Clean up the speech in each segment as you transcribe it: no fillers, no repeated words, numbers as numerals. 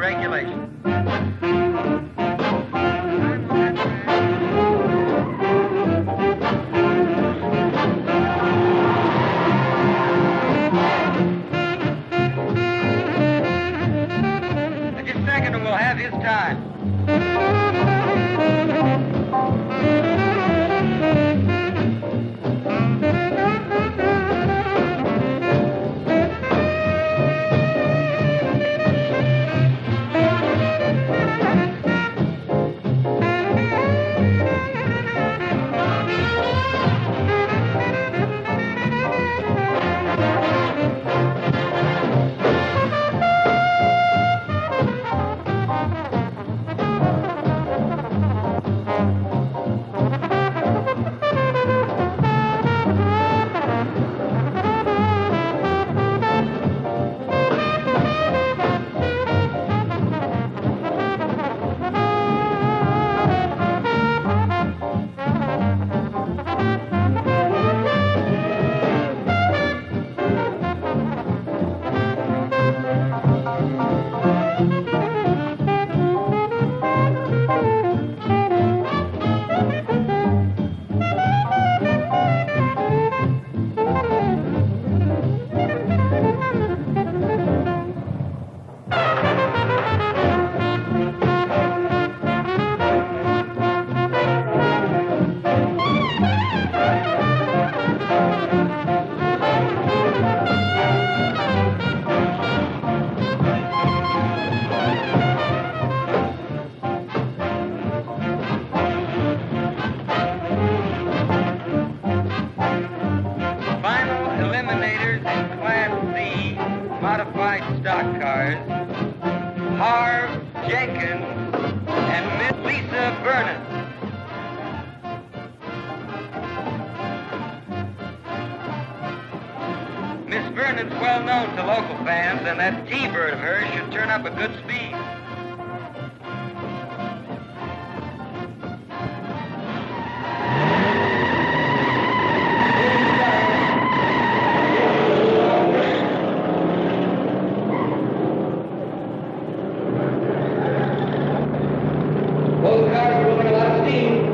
regulations. Just a second and we'll have his time. Modified stock cars, Harv Jenkins and Miss Lisa Vernon. Miss Vernon's well known to local fans, and that T-bird of hers should turn up a good speed. Both cars are moving a lot of steam.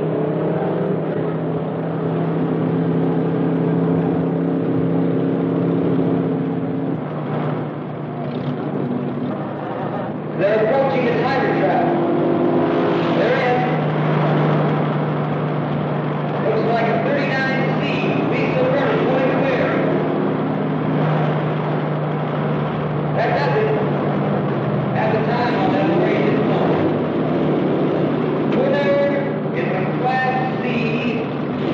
They're approaching the timer trap. They're in. Looks like a 39C. Lisa Vernon pulling clear. That does it. At the time on that race is known. Winner is a Class C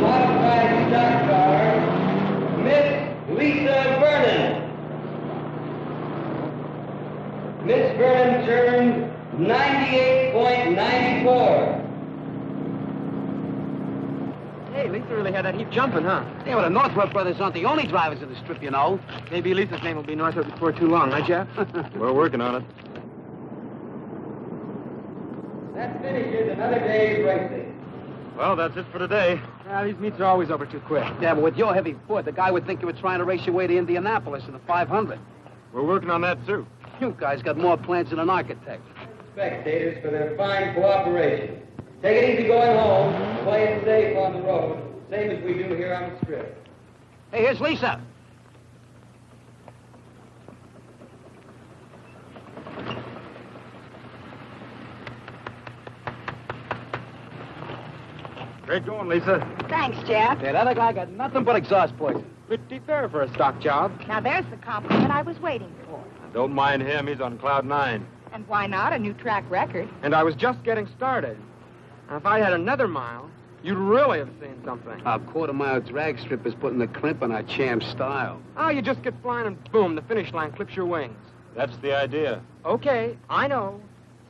modified stock car, Miss Lisa Vernon. Miss Vernon turned 98.94. Hey, Lisa really had that heap jumping, huh? Yeah, well, the Northrop brothers aren't the only drivers of the strip, you know. Maybe Lisa's name will be Northrop before too long, huh, Jeff? We're working on it. That finishes another day's racing. Well, that's it for today. Well, these meets are always over too quick. Yeah, but with your heavy foot, the guy would think you were trying to race your way to Indianapolis in the 500. We're working on that, too. You guys got more plans than an architect. Spectators for their fine cooperation. Take it easy going home. Play it safe on the road, same as we do here on the strip. Hey, here's Lisa. Great going, Lisa. Thanks, Jeff. Yeah, that other guy got nothing but exhaust poison. Pretty fair for a stock job. Now, there's the compliment I was waiting for. Don't mind him. He's on cloud 9. And why not? A new track record. And I was just getting started. Now, if I had another mile, you'd really have seen something. Our quarter-mile drag strip is putting the crimp on our champ style. Oh, you just get flying and boom, the finish line clips your wings. That's the idea. Okay, I know.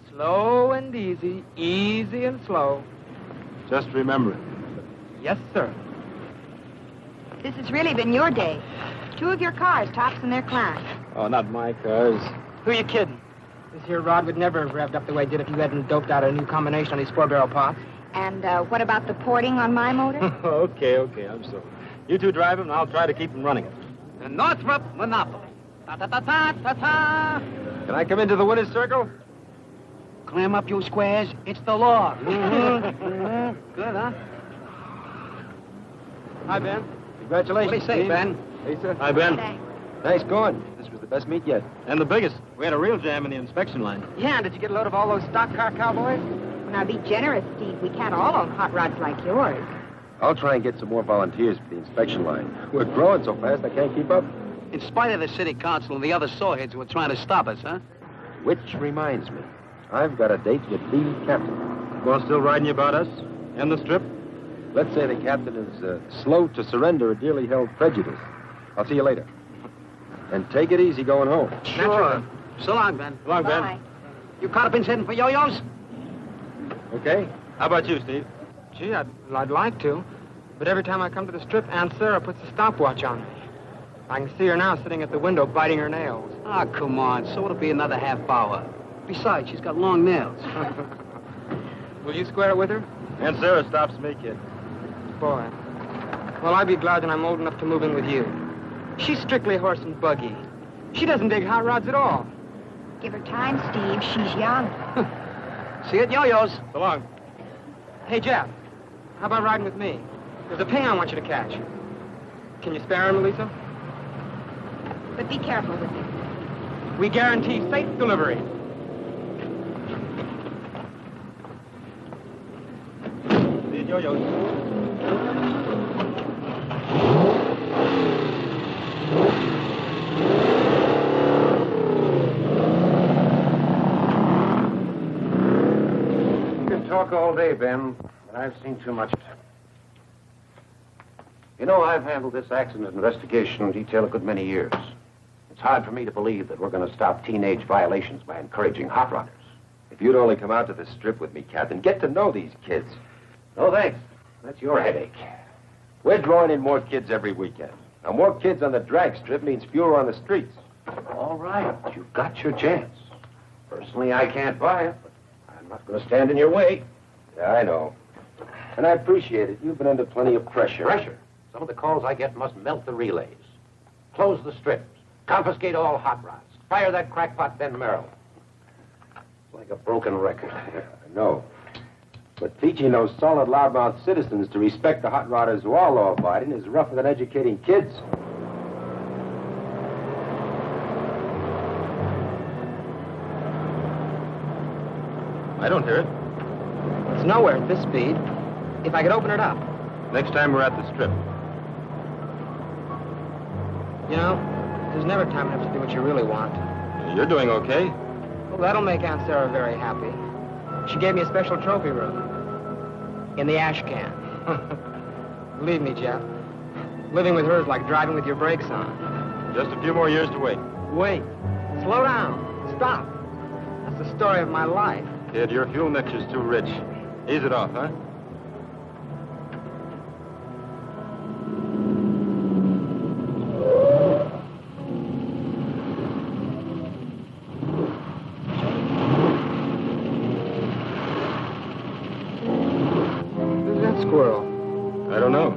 Slow and easy, easy and slow. Just remember it. Yes, sir. This has really been your day. 2 of your cars tops in their class. Oh, not my cars. Who are you kidding? This here rod would never have revved up the way it did if you hadn't doped out a new combination on these 4-barrel pots. And what about the porting on my motor? Okay, I'm sorry. You two drive him, and I'll try to keep him running it. The Northrop Monopoly. Ta-ta-ta-ta-ta-ta. Can I come into the winner's circle? Clam up, you squares. It's the law. Good, huh? Hi, Ben. Congratulations. What do you say, Steve. Ben? Lisa. Hi, Ben. Thanks. Nice going. This was the best meet yet. And the biggest. We had a real jam in the inspection line. Yeah, and did you get a load of all those stock car cowboys? Now, be generous, Steve. We can't all own hot rods like yours. I'll try and get some more volunteers for the inspection line. We're growing so fast I can't keep up. In spite of the city council and the other sawheads who are trying to stop us, huh? Which reminds me, I've got a date with the captain. Well, still riding you about us? And the strip? Let's say the captain is slow to surrender a dearly held prejudice. I'll see you later. And take it easy going home. Sure. So long, Ben. So long, Ben. Bye. You carpins heading for yo-yos? Okay? How about you, Steve? Gee, I'd like to. But every time I come to the strip, Aunt Sarah puts a stopwatch on me. I can see her now sitting at the window biting her nails. Ah, come on. So it'll be another half hour. Besides, she's got long nails. Will you square it with her? Aunt Sarah stops me, kid. Boy. Well, I'd be glad when I'm old enough to move in with you. She's strictly horse and buggy. She doesn't dig hot rods at all. Give her time, Steve. She's young. See you at yo-yos. So long. Hey, Jeff, how about riding with me? There's a ping I want you to catch. Can you spare him, Lisa? But be careful with it. We guarantee safe delivery. See you at yo-yos. You can talk all day, Ben, but I've seen too much of it. You know, I've handled this accident investigation detail a good many years. It's hard for me to believe that we're going to stop teenage violations by encouraging hot rodders. If you'd only come out to the strip with me, Captain, get to know these kids. No, thanks. That's your headache. We're drawing in more kids every weekend. Now, more kids on the drag strip means fewer on the streets. All right, you've got your chance. Personally, I can't buy it, but I'm not going to stand in your way. Yeah, I know. And I appreciate it. You've been under plenty of pressure. Pressure. Some of the calls I get must melt the relays. Close the strips. Confiscate all hot rods. Fire that crackpot Ben Merrill. It's like a broken record. Yeah, I know. But teaching those solid, loudmouth citizens to respect the hot rodders who are law-abiding is rougher than educating kids. I don't hear it. It's nowhere at this speed. If I could open it up. Next time we're at the strip. You know, there's never time enough to do what you really want. You're doing okay. Well, that'll make Aunt Sarah very happy. She gave me a special trophy room. In the ash can. Believe me, Jeff. Living with her is like driving with your brakes on. Just a few more years to wait. Wait. Slow down. Stop. That's the story of my life. Kid, your fuel mixture's too rich. Ease it off, huh? Who's that squirrel? I don't know.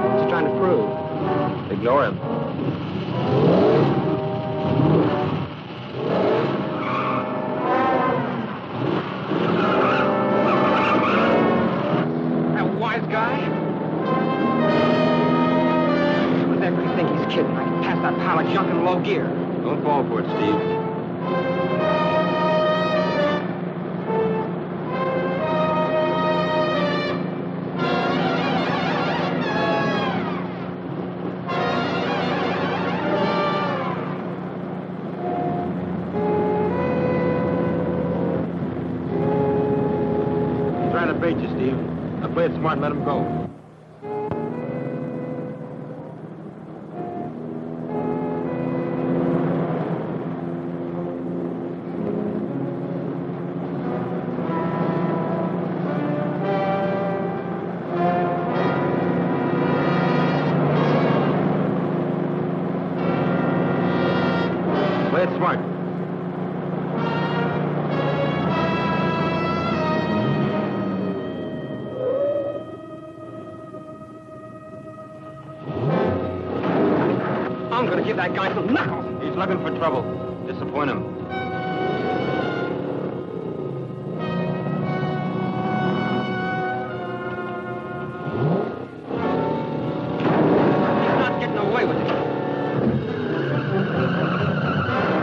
What's he trying to prove? Ignore him. That wise guy? What's that you think he's kidding? I can pass that pile of junk in low gear. Don't fall for it, Steve. He's trying to bait you, Steve. Now play it smart and let him go. Play it smart. Uncle. going to give that guy some knuckles. He's looking for trouble. Disappoint him. He's not getting away with it.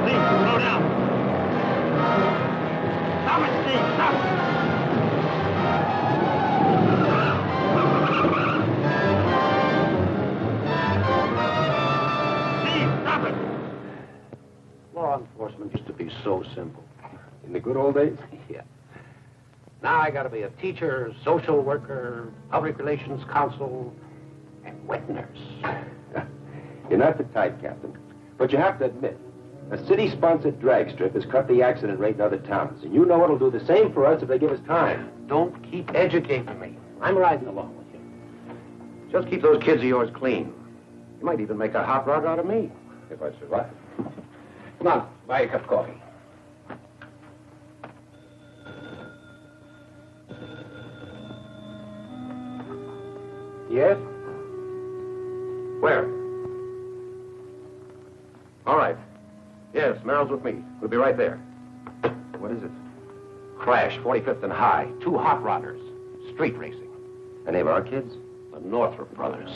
Steve, slow down. Stop it, Steve, stop it. Law enforcement used to be so simple. In the good old days? Yeah. Now I gotta be a teacher, social worker, public relations counsel, and wet nurse. You're not the type, Captain. But you have to admit, a city-sponsored drag strip has cut the accident rate in other towns. And you know it'll do the same for us if they give us time. Don't keep educating me. I'm riding along with you. Just keep those kids of yours clean. You might even make a hot rod out of me, if I survive. Come on, buy a cup of coffee. Yes? Where? All right. Yes, Merrill's with me. We'll be right there. What is it? Crash, 45th and High. 2 hot rodders. Street racing. Any of our kids? The Northrop brothers.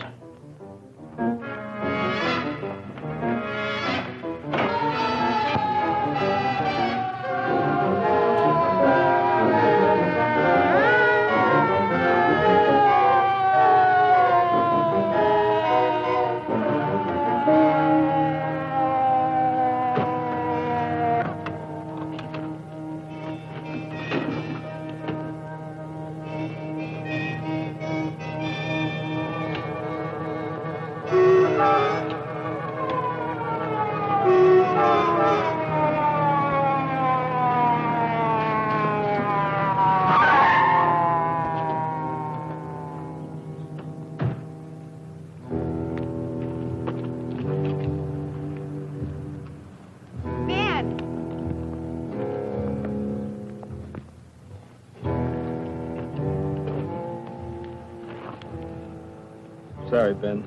Sorry, Ben.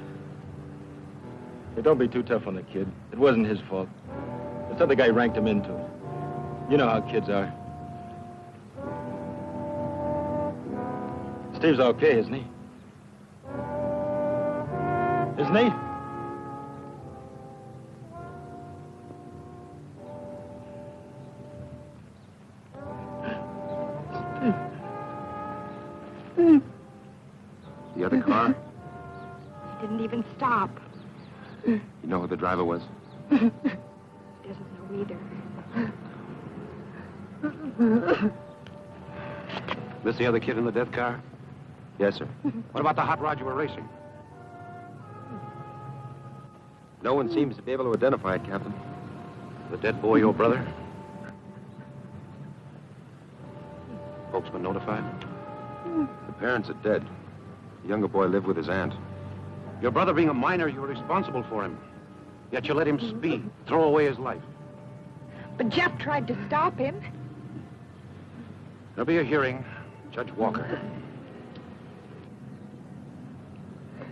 Hey, don't be too tough on the kid. It wasn't his fault. This other guy ranked him into it. You know how kids are. Steve's okay, isn't he? Isn't he? The other car? He didn't even stop. You know who the driver was? Doesn't know either. This the other kid in the death car? Yes, sir. What about the hot rod you were racing? No one seems to be able to identify it, Captain. The dead boy your brother? Folks been notified? The parents are dead. The younger boy lived with his aunt. Your brother being a minor, you were responsible for him. Yet you let him speed, throw away his life. But Jeff tried to stop him. There'll be a hearing. Judge Walker.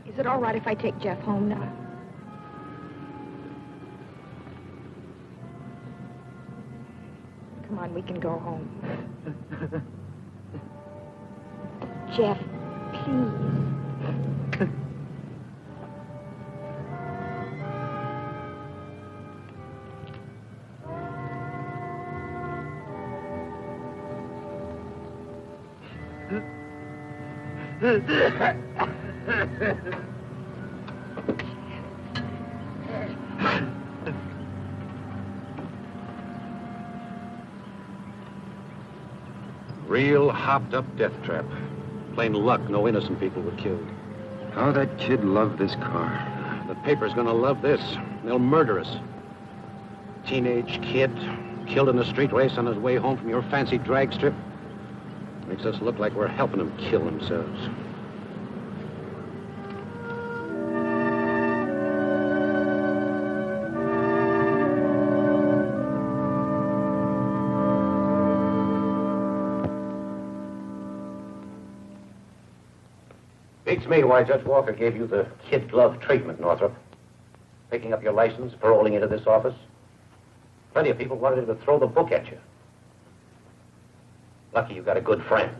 Is it all right if I take Jeff home now? Come on, we can go home. Jeff, please. Real hopped-up death trap. Plain luck, no innocent people were killed. How that kid loved this car. The paper's gonna love this. They'll murder us. Teenage kid, killed in a street race on his way home from your fancy drag strip. Makes us look like we're helping them kill themselves. Beats me why Judge Walker gave you the kid glove treatment, Northrop. Picking up your license, paroling into this office. Plenty of people wanted him to throw the book at you. Lucky you got a good friend.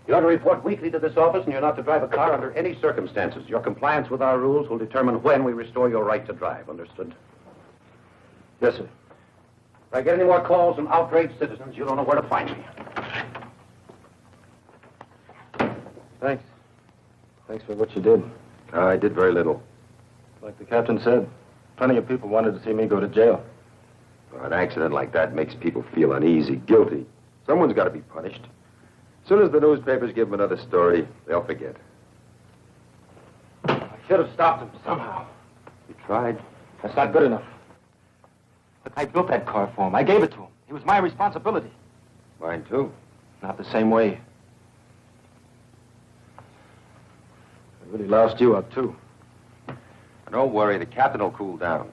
You ought to report weekly to this office, and you're not to drive a car under any circumstances. Your compliance with our rules will determine when we restore your right to drive. Understood? Yes, sir. If I get any more calls from outraged citizens, you don't know where to find me. Thanks. Thanks for what you did. I did very little. Like the captain said, plenty of people wanted to see me go to jail. Well, an accident like that makes people feel uneasy, guilty. Someone's got to be punished. As soon as the newspapers give them another story, they'll forget. I should have stopped him somehow. You tried? That's not good enough. Look, I built that car for him. I gave it to him. It was my responsibility. Mine, too. Not the same way. I really loused you up, too. Don't worry, the captain will cool down.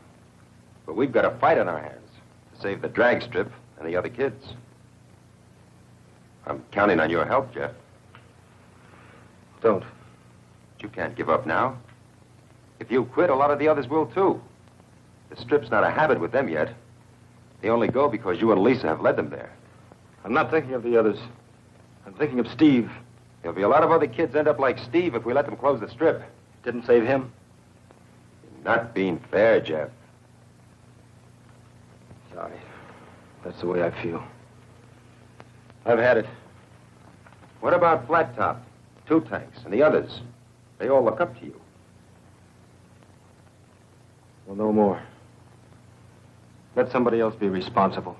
But we've got a fight on our hands to save the drag strip and the other kids. I'm counting on your help, Jeff. Don't. But you can't give up now. If you quit, a lot of the others will, too. The strip's not a habit with them yet. They only go because you and Lisa have led them there. I'm not thinking of the others. I'm thinking of Steve. There'll be a lot of other kids end up like Steve if we let them close the strip. Didn't save him. You're not being fair, Jeff. Sorry. That's the way I feel. I've had it. What about Flat Top, Two Tanks, and the others? They all look up to you. Well, no more. Let somebody else be responsible.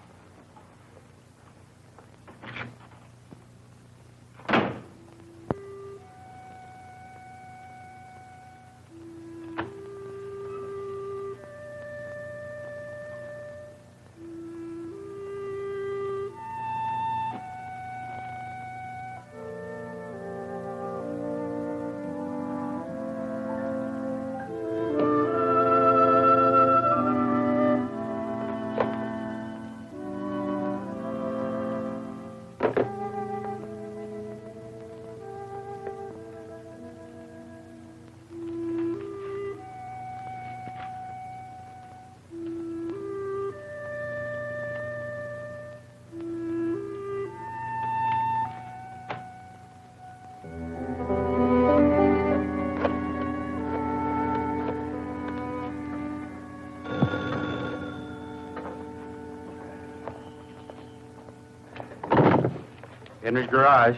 Henry's garage.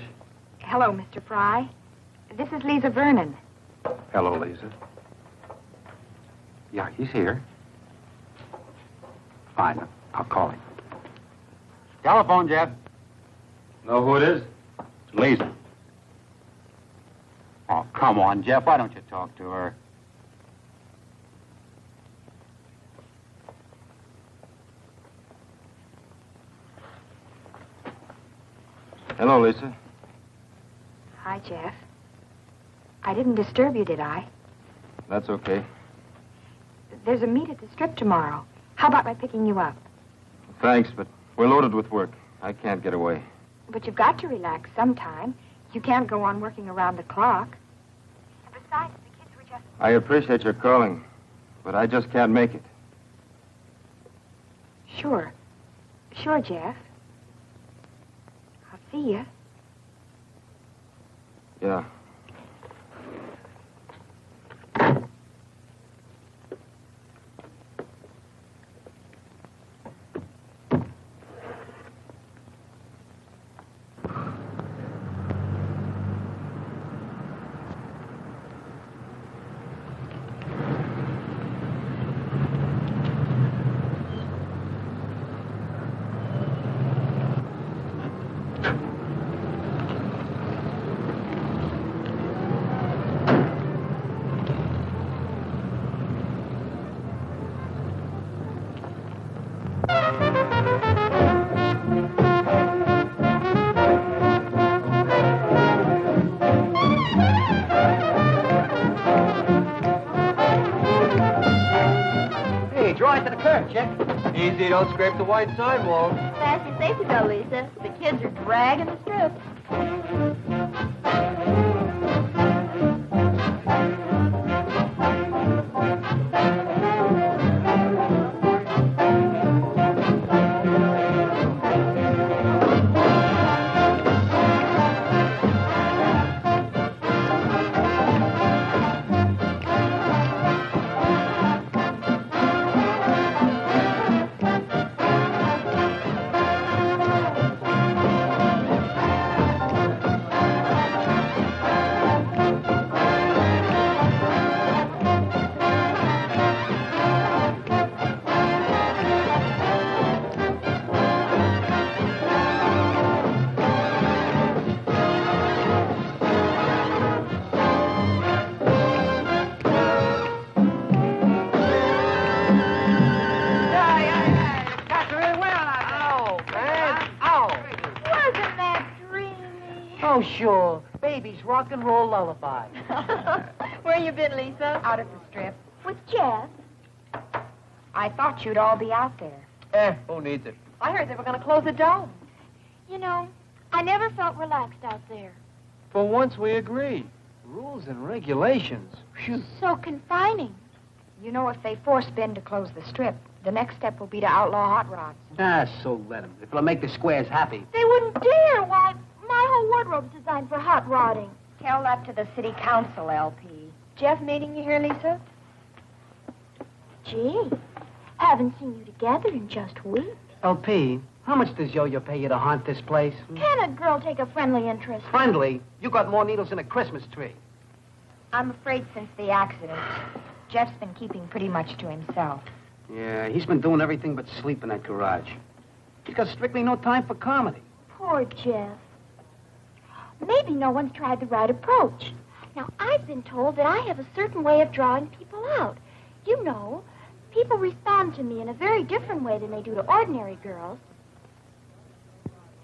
Hello, Mr. Fry. This is Lisa Vernon. Hello, Lisa. Yeah, he's here. Fine. I'll call him. Telephone, Jeff. Know who it is? It's Lisa. Oh, come on, Jeff. Why don't you talk to her? Hello, Lisa. Hi, Jeff. I didn't disturb you, did I? That's okay. There's a meet at the strip tomorrow. How about my picking you up? Thanks, but we're loaded with work. I can't get away. But you've got to relax sometime. You can't go on working around the clock. And besides, the kids were just... I appreciate your calling, but I just can't make it. Sure. Sure, Jeff. I'll see you. Yeah. Easy, don't scrape the white sidewalk. Fasten your safety belt, Lisa. The kids are dragging the strip. sure. Baby's rock and roll lullaby. Where you been, Lisa? Out at the strip. With Jeff. I thought you'd all be out there. Who needs it? I heard they were going to close the dome. You know, I never felt relaxed out there. For once we agree. Rules and regulations. Phew. So confining. You know, if they force Ben to close the strip, the next step will be to outlaw hot rods. So let them. If it'll make the squares happy. They wouldn't dare. Why, my whole wardrobe's designed for hot rodding. Tell that to the city council, LP. Jeff meeting you here, Lisa? Gee, haven't seen you together in just weeks. LP, how much does Yo-Yo pay you to haunt this place? Can a girl take a friendly interest? Friendly? You got more needles than a Christmas tree. I'm afraid since the accident, Jeff's been keeping pretty much to himself. Yeah, he's been doing everything but sleep in that garage. He's got strictly no time for comedy. Poor Jeff. Maybe no one's tried the right approach. Now, I've been told that I have a certain way of drawing people out. You know, people respond to me in a very different way than they do to ordinary girls.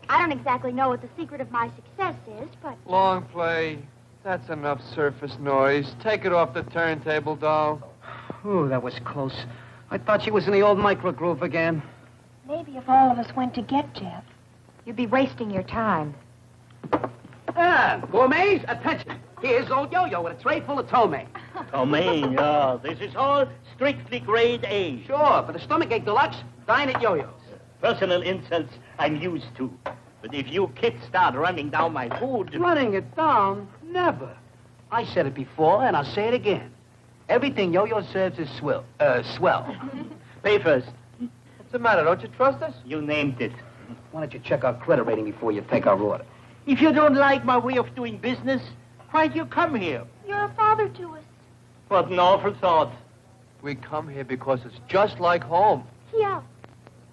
I don't exactly know what the secret of my success is, but... Long play. That's enough surface noise. Take it off the turntable, doll. Ooh, that was close. I thought she was in the old microgroove again. Maybe if all of us went to get Jeff, you'd be wasting your time. Gourmets, attention. Here's old Yo-Yo with a tray full of ptomaine. Ptomaine, yeah. This is all strictly grade A. Sure, for the stomachache deluxe, dine at Yo-Yo's. Personal insults I'm used to. But if you kids start running down my food... Running it down? Never. I said it before, and I'll say it again. Everything Yo-Yo serves is swell. Pay first. What's the matter? Don't you trust us? You named it. Why don't you check our credit rating before you take our order? If you don't like my way of doing business, why'd you come here? You're a father to us. What an awful thought. We come here because it's just like home. Yeah.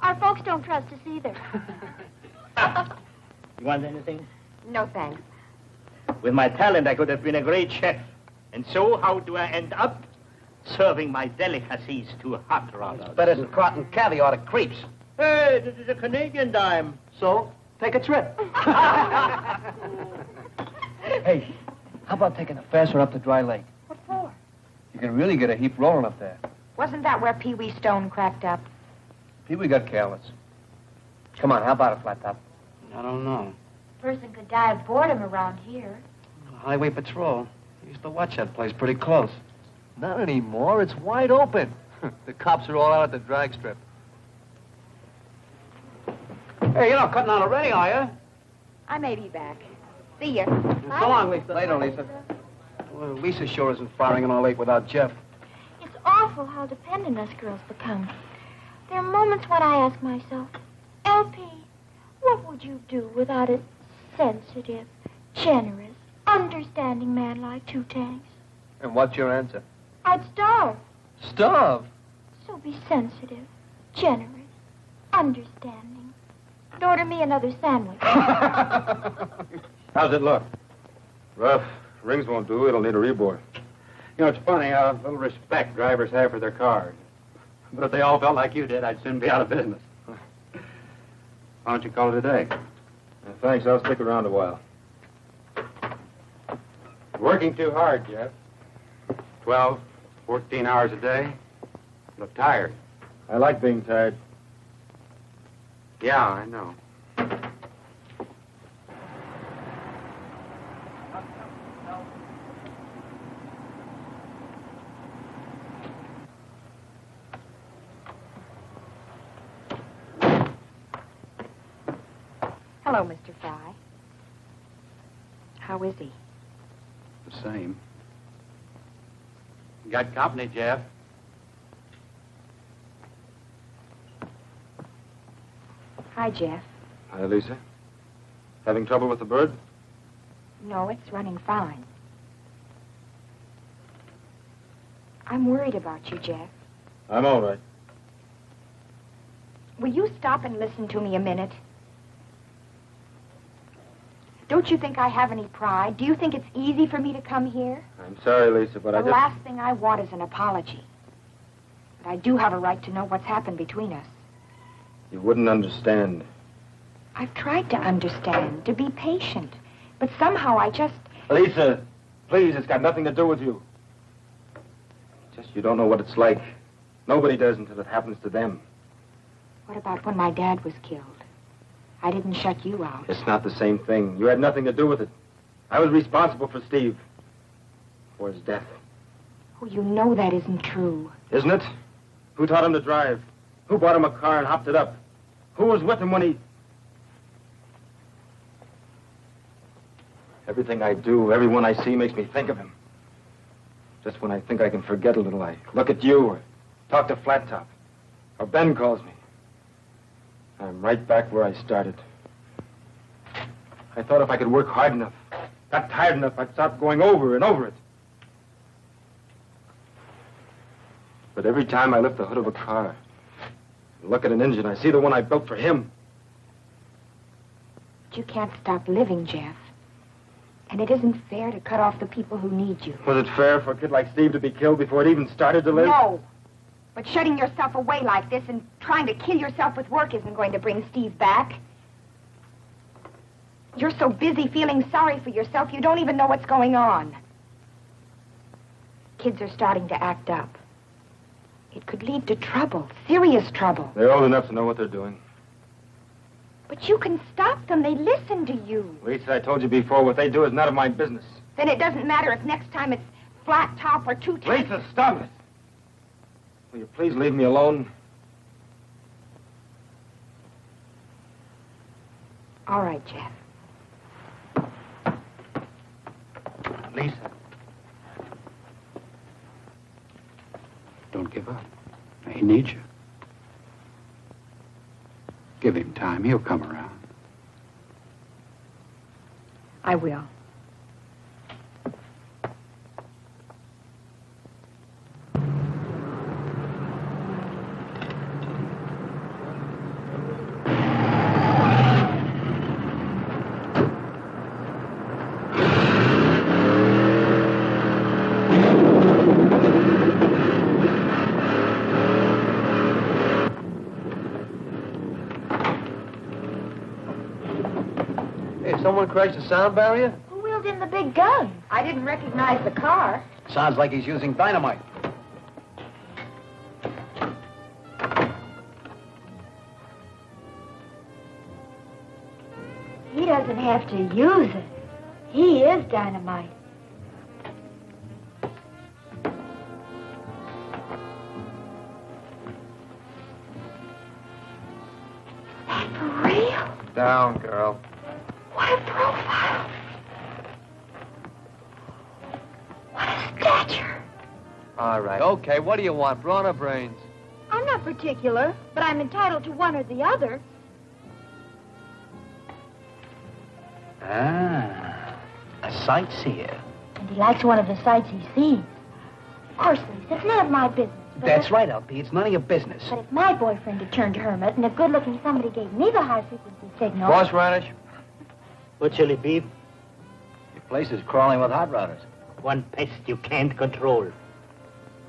Our folks don't trust us either. You want anything? No, thanks. With my talent, I could have been a great chef. And so, how do I end up? Serving my delicacies to hot rodders. Better than cotton caviar to creeps. Hey, this is a Canadian dime. So, take a trip. Hey, how about taking a fast one up to Dry Lake? What for? You can really get a heap rolling up there. Wasn't that where Pee Wee Stone cracked up? Pee-wee got careless. Come on, how about a flat top? I don't know. Person could die of boredom around here. Highway Patrol. Used to watch that place pretty close. Not anymore. It's wide open. The cops are all out at the drag strip. Hey, you're not cutting out already, are you? I may be back. See ya. So long, Lisa. Later, Lisa. Well, Lisa sure isn't firing in all eight without Jeff. It's awful how dependent us girls become. There are moments when I ask myself, LP, what would you do without a sensitive, generous, understanding man like Two Tanks? And what's your answer? I'd starve. Starve? So be sensitive, generous, understanding. And order me another sandwich. How's it look? Rough. Rings won't do. It'll need a reboard. You know, it's funny how little respect drivers have for their cars. But if they all felt like you did, I'd soon be out of business. Why don't you call it a day? Thanks. I'll stick around a while. Working too hard, Jeff. 12, 14 hours a day. Look tired. I like being tired. Yeah, I know. Hello, Mr. Fry. How is he? The same. Got company, Jeff. Hi, Jeff. Hi, Lisa. Having trouble with the bird? No, it's running fine. I'm worried about you, Jeff. I'm all right. Will you stop and listen to me a minute? Don't you think I have any pride? Do you think it's easy for me to come here? I'm sorry, Lisa, but The last thing I want is an apology. But I do have a right to know what's happened between us. You wouldn't understand. I've tried to understand, to be patient. But somehow I just... Lisa, please, it's got nothing to do with you. Just you don't know what it's like. Nobody does until it happens to them. What about when my dad was killed? I didn't shut you out. It's not the same thing. You had nothing to do with it. I was responsible for Steve. For his death. Oh, you know that isn't true. Isn't it? Who taught him to drive? Who bought him a car and hopped it up? Who was with him when he... Everything I do, everyone I see makes me think of him. Just when I think I can forget a little, I look at you or talk to Flat Top. Or Ben calls me. I'm right back where I started. I thought if I could work hard enough, got tired enough, I'd stop going over and over it. But every time I lift the hood of a car and look at an engine, I see the one I built for him. But you can't stop living, Jeff. And it isn't fair to cut off the people who need you. Was it fair for a kid like Steve to be killed before it even started to live? No. But shutting yourself away like this and trying to kill yourself with work isn't going to bring Steve back. You're so busy feeling sorry for yourself, you don't even know what's going on. Kids are starting to act up. It could lead to trouble, serious trouble. They're old enough to know what they're doing. But you can stop them. They listen to you. Lisa, I told you before, what they do is none of my business. Then it doesn't matter if next time it's Flat Top or Two Top. Lisa, stop it. Will you please leave me alone? All right, Jeff. Lisa. Don't give up. He needs you. Give him time. He'll come around. I will. Someone crashed the sound barrier? Who wheeled in the big gun? I didn't recognize the car. Sounds like he's using dynamite. He doesn't have to use it. He is dynamite. That for real? Down, girl. What a profile. What a stature. All right. Okay, what do you want, brawn or brains? I'm not particular, but I'm entitled to one or the other. Ah, a sightseer. And he likes one of the sights he sees. Of course, Lisa, it's none of my business. But That's right, LP. It's none of your business. But if my boyfriend had turned hermit and if good-looking somebody gave me the high-frequency signal... Horseradish? What shall it be? Your place is crawling with hot rodders. One pest you can't control.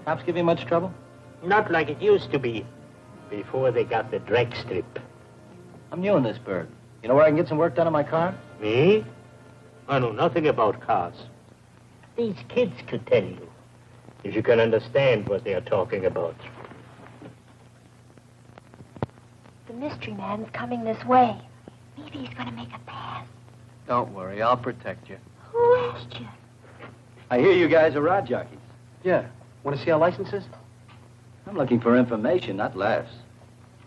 Cops give you much trouble? Not like it used to be, before they got the drag strip. I'm new in this burg. You know where I can get some work done on my car? Me? I know nothing about cars. These kids could tell you, if you can understand what they are talking about. The mystery man's coming this way. Maybe he's going to make a pass. Don't worry, I'll protect you. Who asked you? I hear you guys are rod jockeys. Yeah. Want to see our licenses? I'm looking for information, not laughs.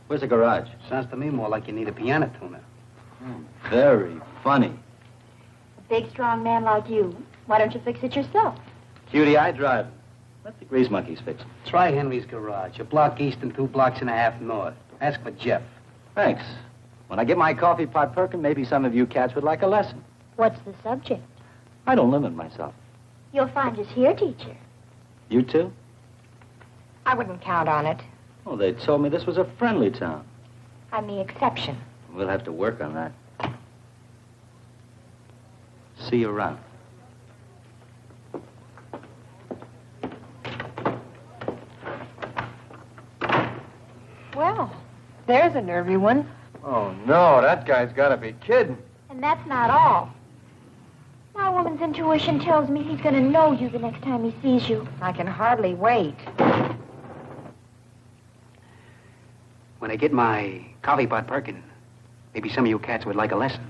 Where's the garage? Sounds to me more like you need a piano tuner. Very funny. A big, strong man like you. Why don't you fix it yourself? Cutie, I drive. Let the grease monkeys fix it. Try Henry's garage. A block east and 2 blocks and a half north. Ask for Jeff. Thanks. When I get my coffee pot perking, maybe some of you cats would like a lesson. What's the subject? I don't limit myself. You'll find us here, teacher. You too? I wouldn't count on it. Oh, they told me this was a friendly town. I'm the exception. We'll have to work on that. See you around. Well, there's a nervy one. Oh, no, that guy's got to be kidding. And that's not all. Captain's intuition tells me he's going to know you the next time he sees you. I can hardly wait. When I get my coffee pot perking, maybe some of you cats would like a lesson.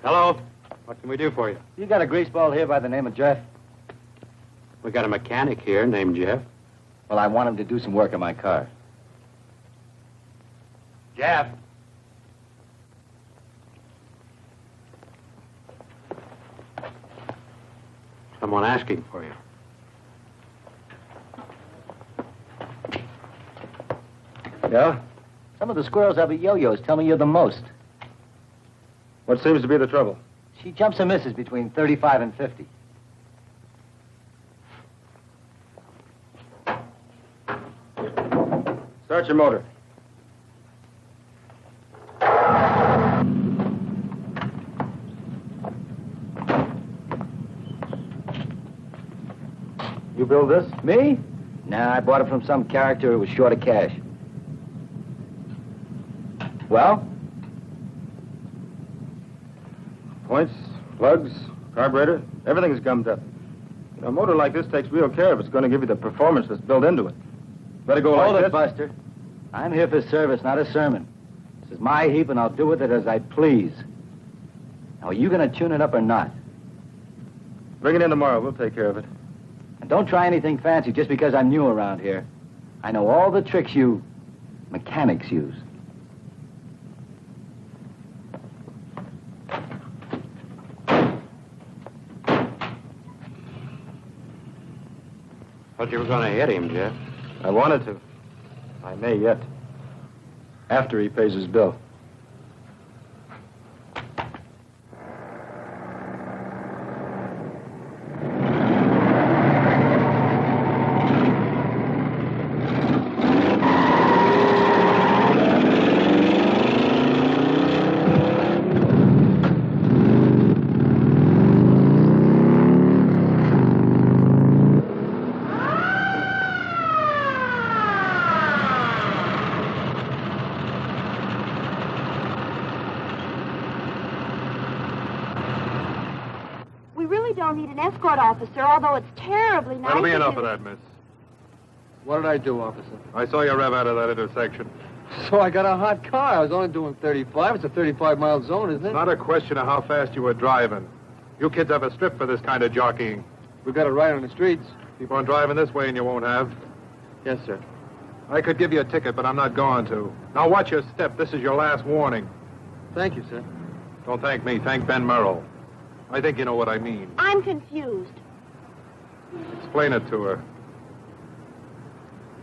Hello. What can we do for you? You got a greaseball here by the name of Jeff? We got a mechanic here named Jeff. Well, I want him to do some work on my car. Jeff. Someone asking for you. Yeah? Some of the squirrels have yo-yos tell me you're the most. What seems to be the trouble? She jumps and misses between 35 and 50. Start your motor. You build this? Me? Nah, I bought it from some character who was short of cash. Well? Points, plugs, carburetor, everything's gummed up. You know, a motor like this takes real care if it's going to give you the performance that's built into it. Better go Hold like it, this. Buster. I'm here for service, not a sermon. This is my heap, and I'll do with it as I please. Now, are you going to tune it up or not? Bring it in tomorrow. We'll take care of it. And don't try anything fancy just because I'm new around here. I know all the tricks you mechanics use. Thought you were going to hit him, Jeff. I wanted to. I may yet. After he pays his bill. Escort officer, although it's terribly nice. That'll be enough of that, miss. What did I do, officer? I saw you rev out of that intersection. So I got a hot car. I was only doing 35. It's a 35-mile zone, isn't it? It's not a question of how fast you were driving. You kids have a strip for this kind of jockeying. We got it right on the streets. Keep on driving this way and you won't have. Yes, sir. I could give you a ticket, but I'm not going to. Now watch your step. This is your last warning. Thank you, sir. Don't thank me. Thank Ben Merrill. I think you know what I mean. I'm confused. Explain it to her.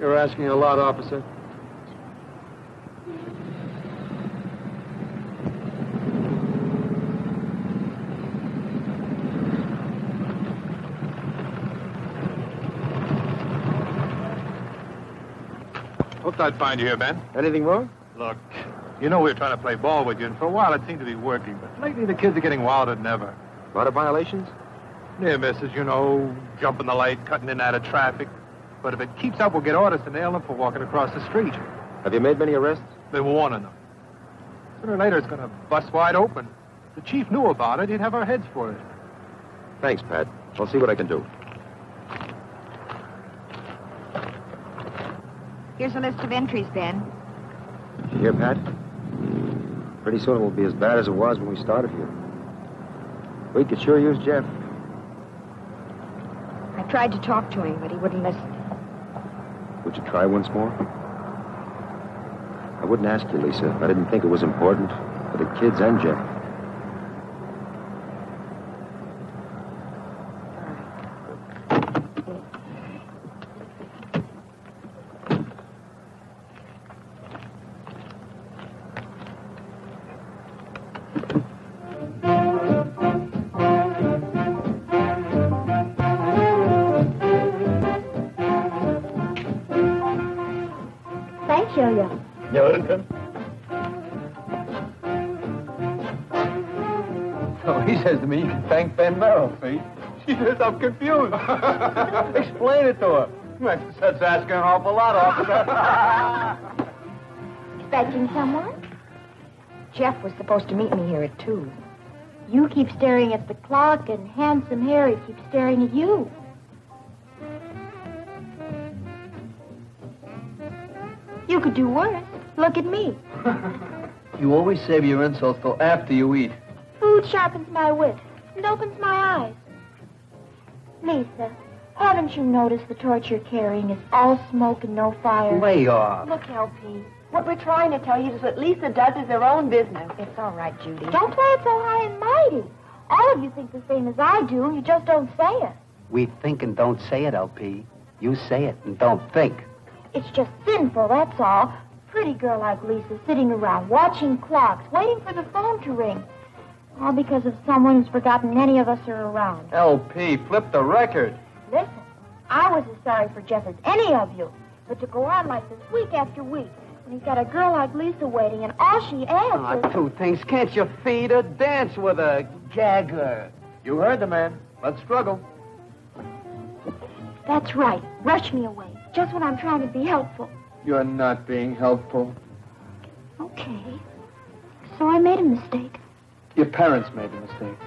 You're asking a lot, officer. Hoped I'd find you here, Ben. Anything wrong? Look, you know we were trying to play ball with you, and for a while it seemed to be working, but lately the kids are getting wilder than ever. A lot of violations? Near misses, you know, jumping the light, cutting in and out of traffic. But if it keeps up, we'll get orders to nail them for walking across the street. Have you made many arrests? Been warning them. Sooner or later, it's going to bust wide open. If the chief knew about it, he'd have our heads for it. Thanks, Pat. I'll see what I can do. Here's a list of entries, Ben. Did you hear, Pat? Pretty soon it will be as bad as it was when we started here. We could sure use Jeff. I tried to talk to him, but he wouldn't listen. Would you try once more? I wouldn't ask you, Lisa. I didn't think it was important for the kids and Jeff. Thanks, Yo-Yo. You're welcome. So he says to me, you can thank Ben Merrill, see? She says, I'm confused. Explain it to her. That's asking an awful lot, officer. Expecting someone? Jeff was supposed to meet me here at 2. You keep staring at the clock, and Handsome Harry keeps staring at you. You could do worse. Look at me. You always save your insults till after you eat. Food sharpens my wit and opens my eyes. Lisa, haven't you noticed the torch you're carrying is all smoke and no fire? Lay off. Look, LP, what we're trying to tell you is what Lisa does is her own business. It's all right, Judy. Don't play it so high and mighty. All of you think the same as I do, you just don't say it. We think and don't say it, LP. You say it and don't think. It's just sinful, that's all. Pretty girl like Lisa sitting around watching clocks, waiting for the phone to ring. All because of someone who's forgotten any of us are around. LP, flip the record. Listen, I was as sorry for Jeff as any of you. But to go on like this week after week, when he's got a girl like Lisa waiting and all she asks is... 2 things. Can't you feed her? Dance with her. Gag her. You heard the man. Let's struggle. That's right. Rush me away. Just when I'm trying to be helpful. You're not being helpful. Okay. So I made a mistake. Your parents made the mistake.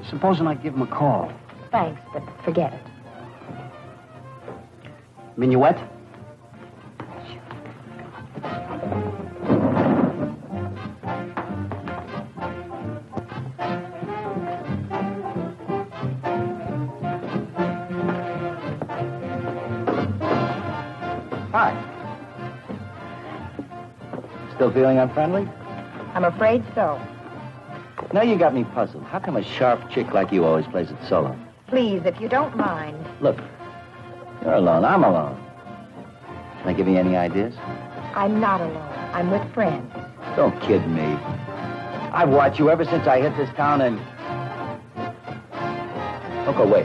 Supposing I give him a call. Thanks, but forget it. Minuet? Hi. Still feeling unfriendly? I'm afraid so. Now you got me puzzled. How come a sharp chick like you always plays it solo? Please, if you don't mind. Look, you're alone. I'm alone. Can I give you any ideas? I'm not alone. I'm with friends. Don't kid me. I've watched you ever since I hit this town and... Don't go away.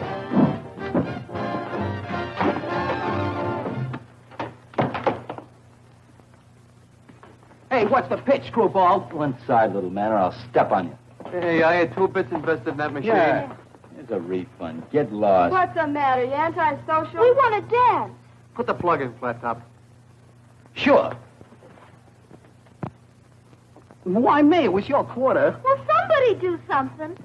Hey, what's the pitch, screwball? Go inside, little man, or I'll step on you. Hey, I had 2 bits invested in that machine. Yeah. Here's a refund. Get lost. What's the matter? You antisocial? We want to dance. Put the plug in, Flat Top. Sure. Why me? It was your quarter. Well, somebody do something.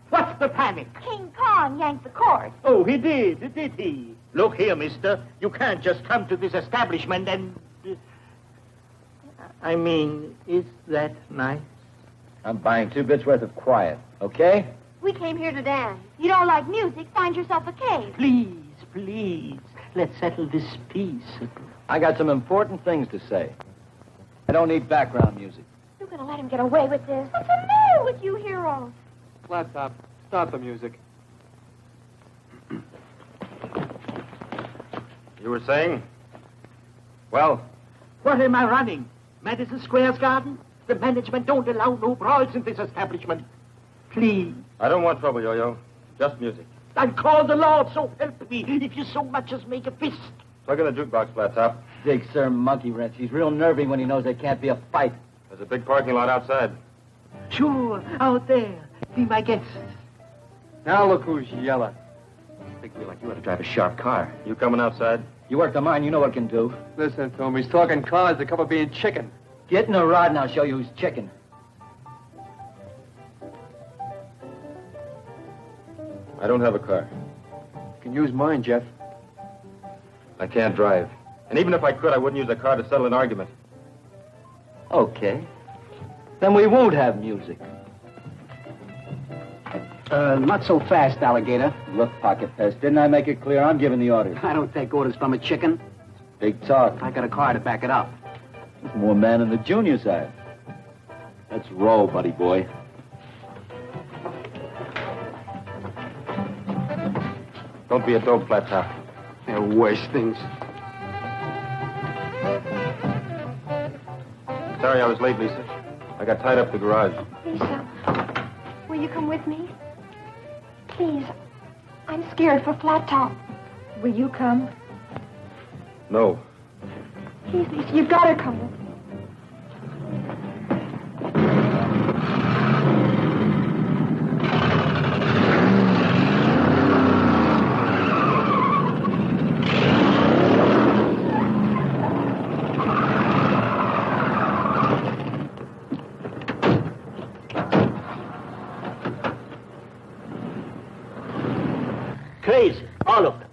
What's the panic? King Kong yanked the cord. Oh, he did he? Look here, mister. You can't just come to this establishment and... I mean, is that nice? I'm buying 2 bits worth of quiet, okay? We came here to dance. You don't like music, find yourself a cave. Please. Let's settle this peace. I got some important things to say. I don't need background music. You're going to let him get away with this. What's the matter with you heroes? Flat Top, start the music. You were saying? Well? What am I running? Madison Square Garden? The management don't allow no brawls in this establishment. Please. I don't want trouble, Yo-Yo. Just music. I'll call the law, so help me, if you so much as make a fist. Plug in the jukebox, Flat Top. Big Sir Monkey Wrench. He's real nervy when he knows there can't be a fight. There's a big parking lot outside. Sure, out there. Be my guest. Now look who's yelling. Think me like you ought to drive a sharp car. You coming outside? You work the mine, you know what it can do. Listen to him. He's talking cars. The cup of being chicken. Get in a rod and I'll show you who's chicken. I don't have a car. You can use mine, Jeff. I can't drive. And even if I could, I wouldn't use a car to settle an argument. Okay. Then we won't have music. Not so fast, alligator. Look, Pocket Pest, didn't I make it clear I'm giving the orders? I don't take orders from a chicken. Big talk. I got a car to back it up. More man in the junior side. Let's roll, buddy boy. Don't be a dope, Flat Top. There are worse things. Sorry I was late, Lisa. I got tied up at the garage. Lisa, will you come with me? Please, I'm scared for Flat Top. Will you come? No. Please, Lisa, you've got to come with me. Crazy, all of them.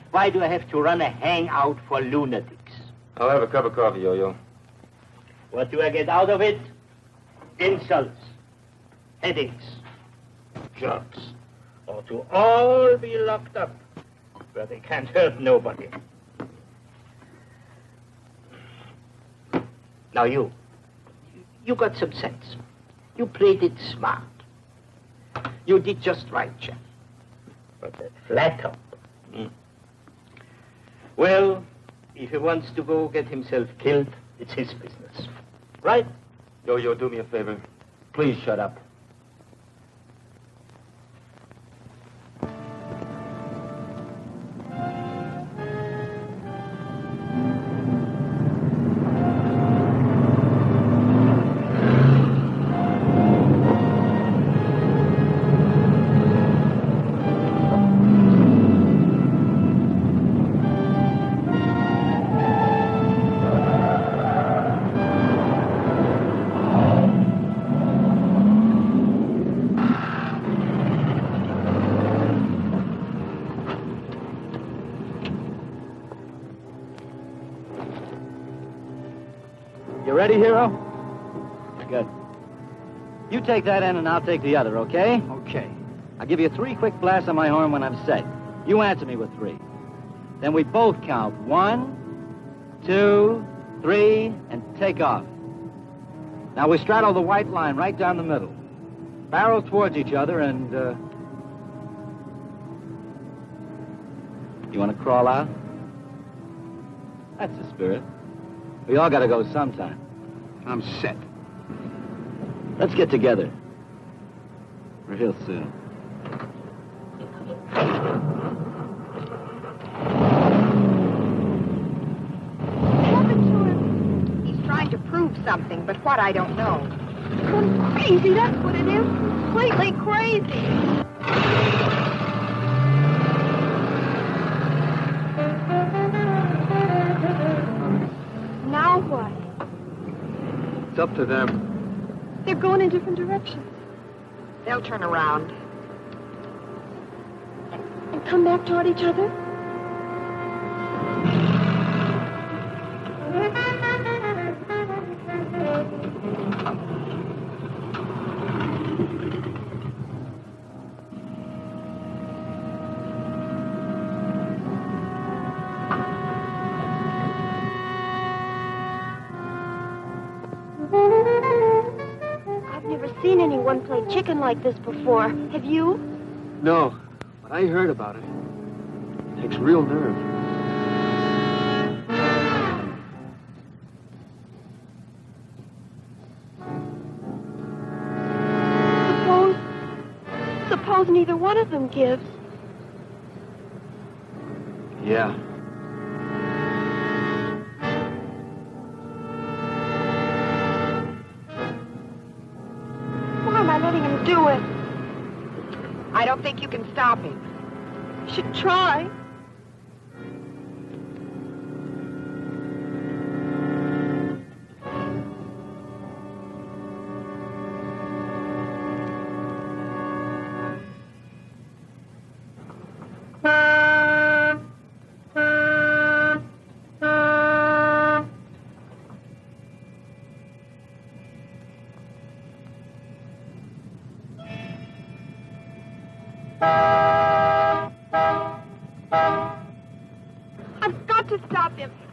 Why do I have to run a hangout for lunatics? I'll have a cup of coffee, Yo-Yo. What do I get out of it? Insults, headaches, jerks. Or to all be locked up where they can't hurt nobody. Now you got some sense. You played it smart. You did just right, Jeff. But that flat top. Well, if he wants to go get himself killed, it's his business. Right? Yo-Yo, do me a favor. Please shut up. You ready, Hero? Good. You take that end and I'll take the other, okay? Okay. I'll give you 3 quick blasts on my horn when I'm set. You answer me with 3. Then we both count 1, 2, 3, and take off. Now we straddle the white line right down the middle. Barrel towards each other and, You want to crawl out? That's the spirit. We all got to go sometime. I'm set. Let's get together. Real soon. He's trying to prove something, but what I don't know. I'm crazy, that's what it is. Completely crazy. Now what? It's up to them. They're going in different directions. They'll turn around. And come back toward each other? Seen anyone play chicken like this before. Have you? No, but I heard about it. It takes real nerve. Suppose neither one of them gives. Yeah. Letting him do it. I don't think you can stop him. Should try.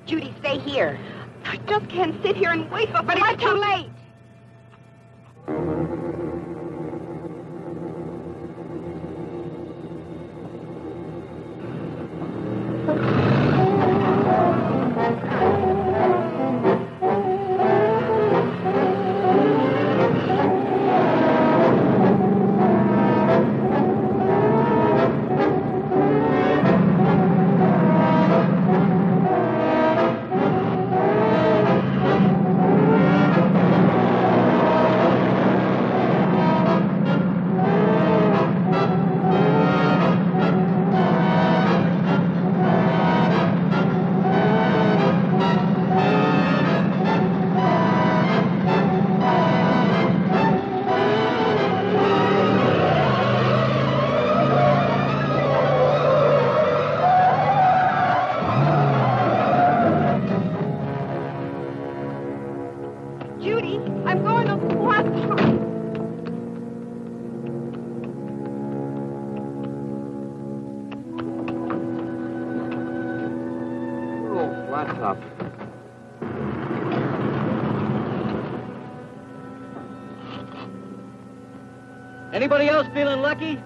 Judy, stay here. I just can't sit here and wait for... But it's too late. Judy, I'm going to flat top. Oh, flat top. Anybody else feeling lucky?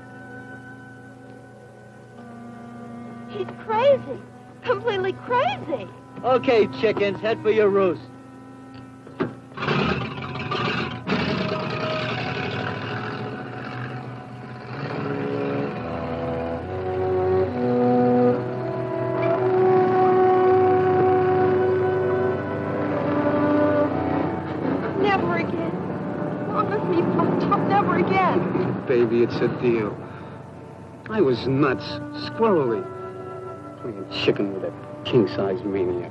He's crazy. Completely crazy. Okay, chickens, head for your roost. Never again. Promise me, flat top, never again. Baby, it's a deal. I was nuts, squirrely. Playing chicken with a king-size maniac.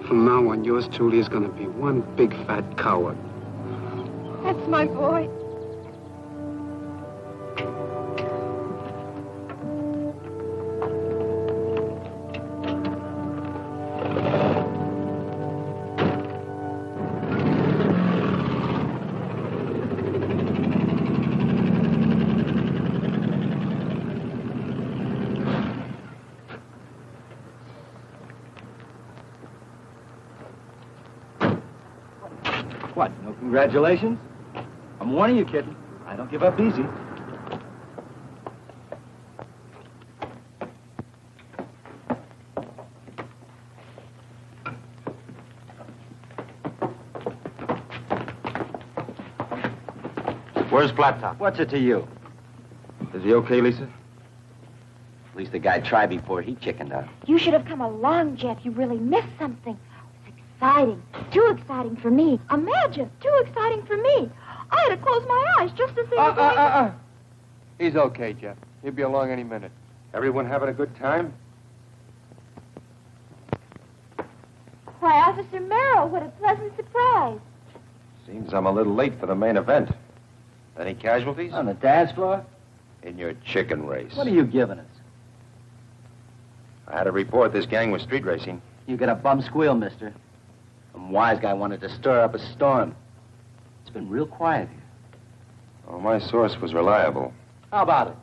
From now on, yours truly is gonna be one big fat coward. That's my boy. What, no congratulations? I'm warning you, kitten. I don't give up easy. Where's Flat Top? What's it to you? Is he okay, Lisa? At least the guy tried before he chickened out. You should have come along, Jeff. You really missed something. It was exciting. Too exciting for me. Imagine, too exciting for me. I had to close my eyes just to see He's okay, Jeff. He'll be along any minute. Everyone having a good time? Why, Officer Merrill, what a pleasant surprise. Seems I'm a little late for the main event. Any casualties? On the dance floor? In your chicken race. What are you giving us? I had a report this gang was street racing. You get a bum squeal, mister. Some wise guy wanted to stir up a storm. It's been real quiet here. Oh, my source was reliable. How about it?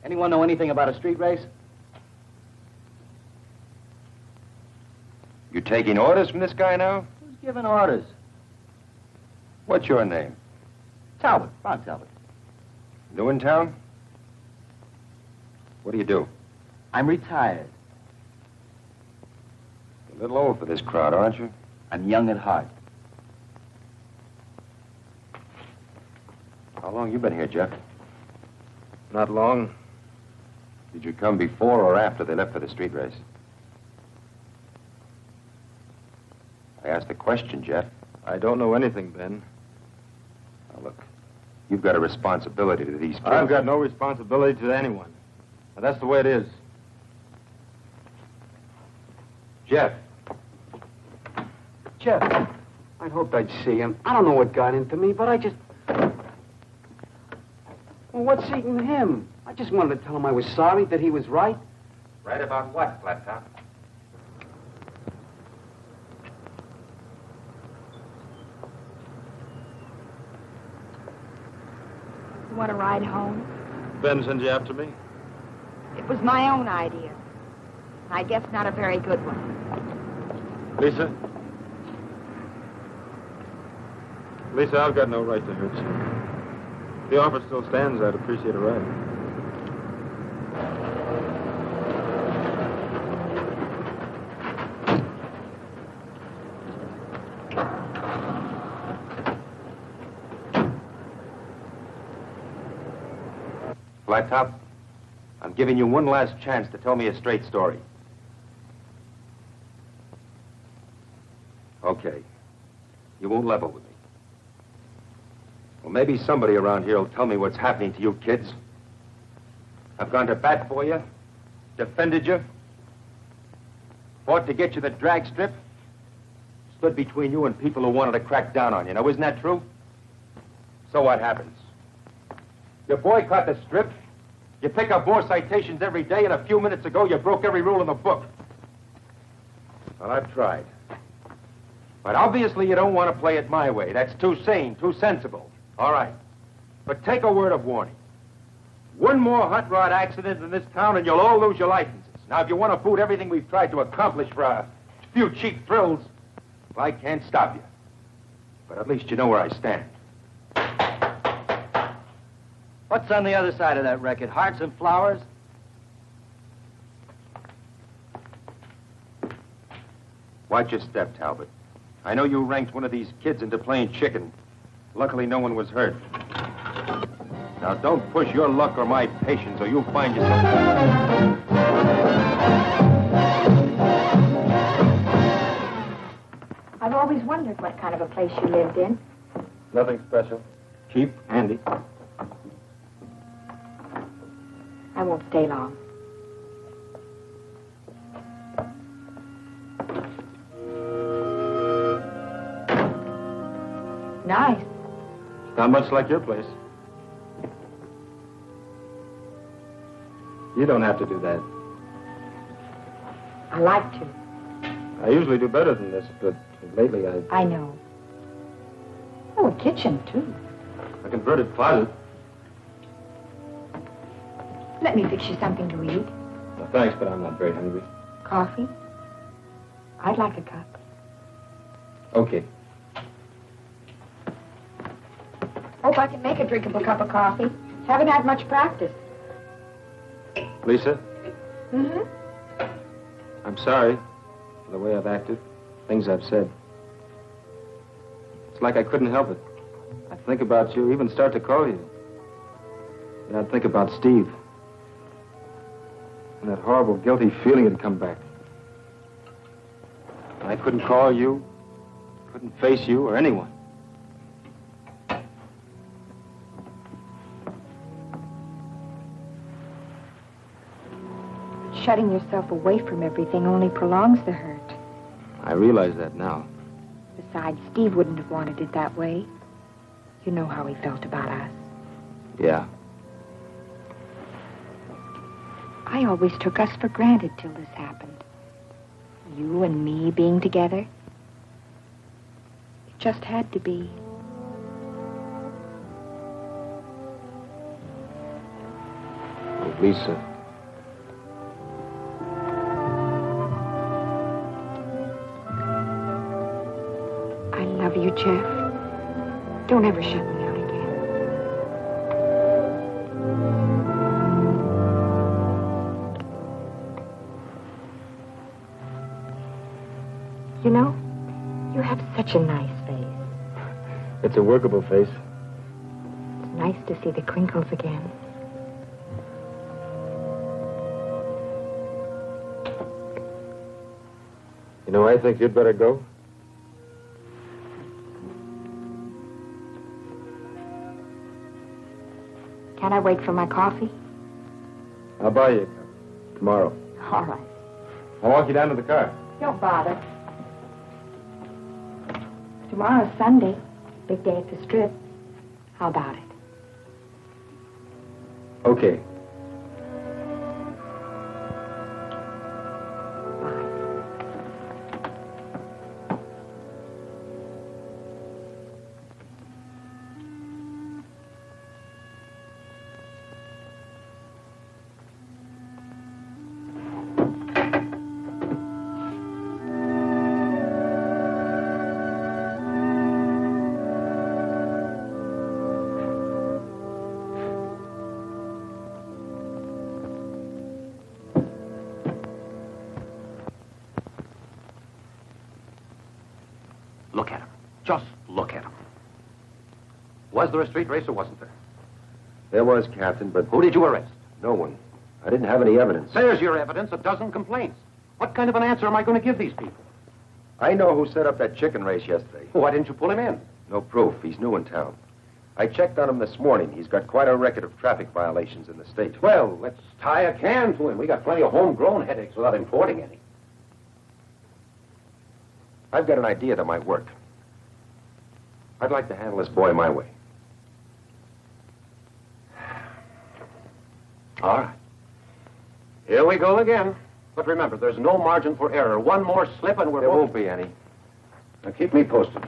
Anyone know anything about a street race? You taking orders from this guy now? Who's giving orders? What's your name? Talbot, Ron Talbot. New in town? What do you do? I'm retired. A little old for this crowd, aren't you? I'm young at heart. How long you been here, Jeff? Not long. Did you come before or after they left for the street race? I asked a question, Jeff. I don't know anything, Ben. Now, look, you've got a responsibility to these kids. I've got no responsibility to anyone. Now, that's the way it is. Jeff. Jeff, I'd hoped I'd see him. I don't know what got into me, but I just... Well, what's eating him? I just wanted to tell him I was sorry, that he was right. Right about what, Flat Top? You want to ride home? Ben sent you after me? It was my own idea. I guess not a very good one. Lisa? Lisa, I've got no right to hurt you. If the offer still stands, I'd appreciate a ride. Flat Top, I'm giving you one last chance to tell me a straight story. Okay. You won't level with me. Well, maybe somebody around here will tell me what's happening to you kids. I've gone to bat for you, defended you, fought to get you the drag strip, stood between you and people who wanted to crack down on you. Now, isn't that true? So what happens? You boycott the strip, you pick up more citations every day, and a few minutes ago you broke every rule in the book. Well, I've tried. But obviously you don't want to play it my way. That's too sane, too sensible. All right. But take a word of warning. One more hot rod accident in this town and you'll all lose your licenses. Now, if you want to boot everything we've tried to accomplish for a few cheap thrills, well, I can't stop you. But at least you know where I stand. What's on the other side of that record? Hearts and flowers? Watch your step, Talbot. I know you ranked one of these kids into playing chicken. Luckily, no one was hurt. Now, don't push your luck or my patience, or you'll find yourself... I've always wondered what kind of a place you lived in. Nothing special. Cheap, handy. I won't stay long. Nice. Not much like your place. You don't have to do that. I like to. I usually do better than this, but lately I know. Oh, a kitchen, too. a converted closet. Let me fix you something to eat. No, thanks, but I'm not very hungry. Coffee? I'd like a cup. Okay. Hope I can make a drinkable cup of coffee. Haven't had much practice. Lisa, Mm-hmm. I'm sorry for the way I've acted, things I've said. It's like I couldn't help it. I'd think about you, even start to call you. And I'd think about Steve. And that horrible, guilty feeling had come back. And I couldn't call you, couldn't face you or anyone. Shutting yourself away from everything only prolongs the hurt. I realize that now. Besides, Steve wouldn't have wanted it that way. You know how he felt about us. Yeah. I always took us for granted till this happened. You and me being together. It just had to be. Oh, Lisa. I love you, Jeff. Don't ever shut me out again. You know, you have such a nice face. It's a workable face. It's nice to see the crinkles again. You know, I think you'd better go. Can I wait for my coffee? I'll buy you a cup tomorrow. All right. I'll walk you down to the car. Don't bother. Tomorrow's Sunday. Big day at the Strip. How about it? Okay. Look at him. Just look at him. Was there a street race or wasn't there? There was, Captain, but... Who did you arrest? No one. I didn't have any evidence. There's your evidence, a dozen complaints. What kind of an answer am I going to give these people? I know who set up that chicken race yesterday. Why didn't you pull him in? No proof. He's new in town. I checked on him this morning. He's got quite a record of traffic violations in the state. Well, let's tie a can to him. We got plenty of homegrown headaches without importing any. I've got an idea that might work. I'd like to handle this boy my way. All right. Here we go again. But remember, there's no margin for error. One more slip and we're... There won't be any. Now keep me posted.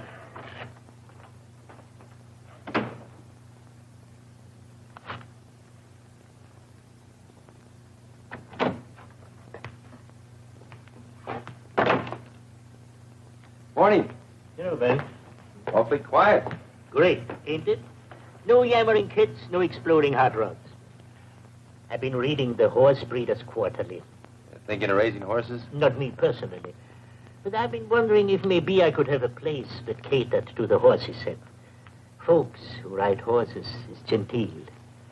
Morning. Hello, Ben. Awfully quiet. Great, ain't it? No yammering kids, no exploding hot rods. I've been reading the Horse Breeders Quarterly. Thinking of raising horses? Not me personally. But I've been wondering if maybe I could have a place that catered to the horsey set. Folks who ride horses is genteel.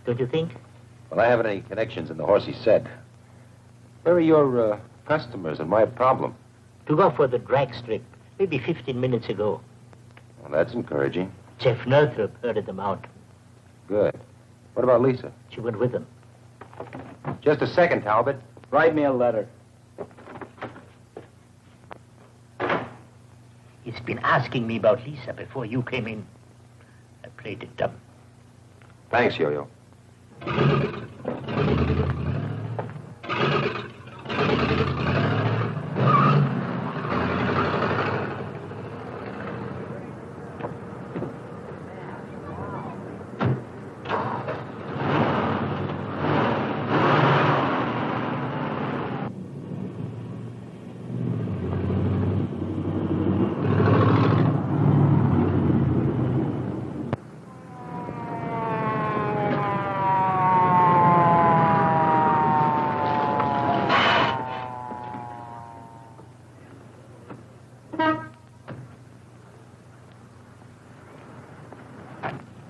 Don't you think? Well, I haven't any connections in the horsey set. Where are your customers and my problem? To go for the drag strip, maybe 15 minutes ago. Well, that's encouraging. Jeff Northrop herded them out. Good. What about Lisa? She went with them. Just a second, Talbot. Write me a letter. He's been asking me about Lisa before you came in. I played it dumb. Thanks, Yo-Yo.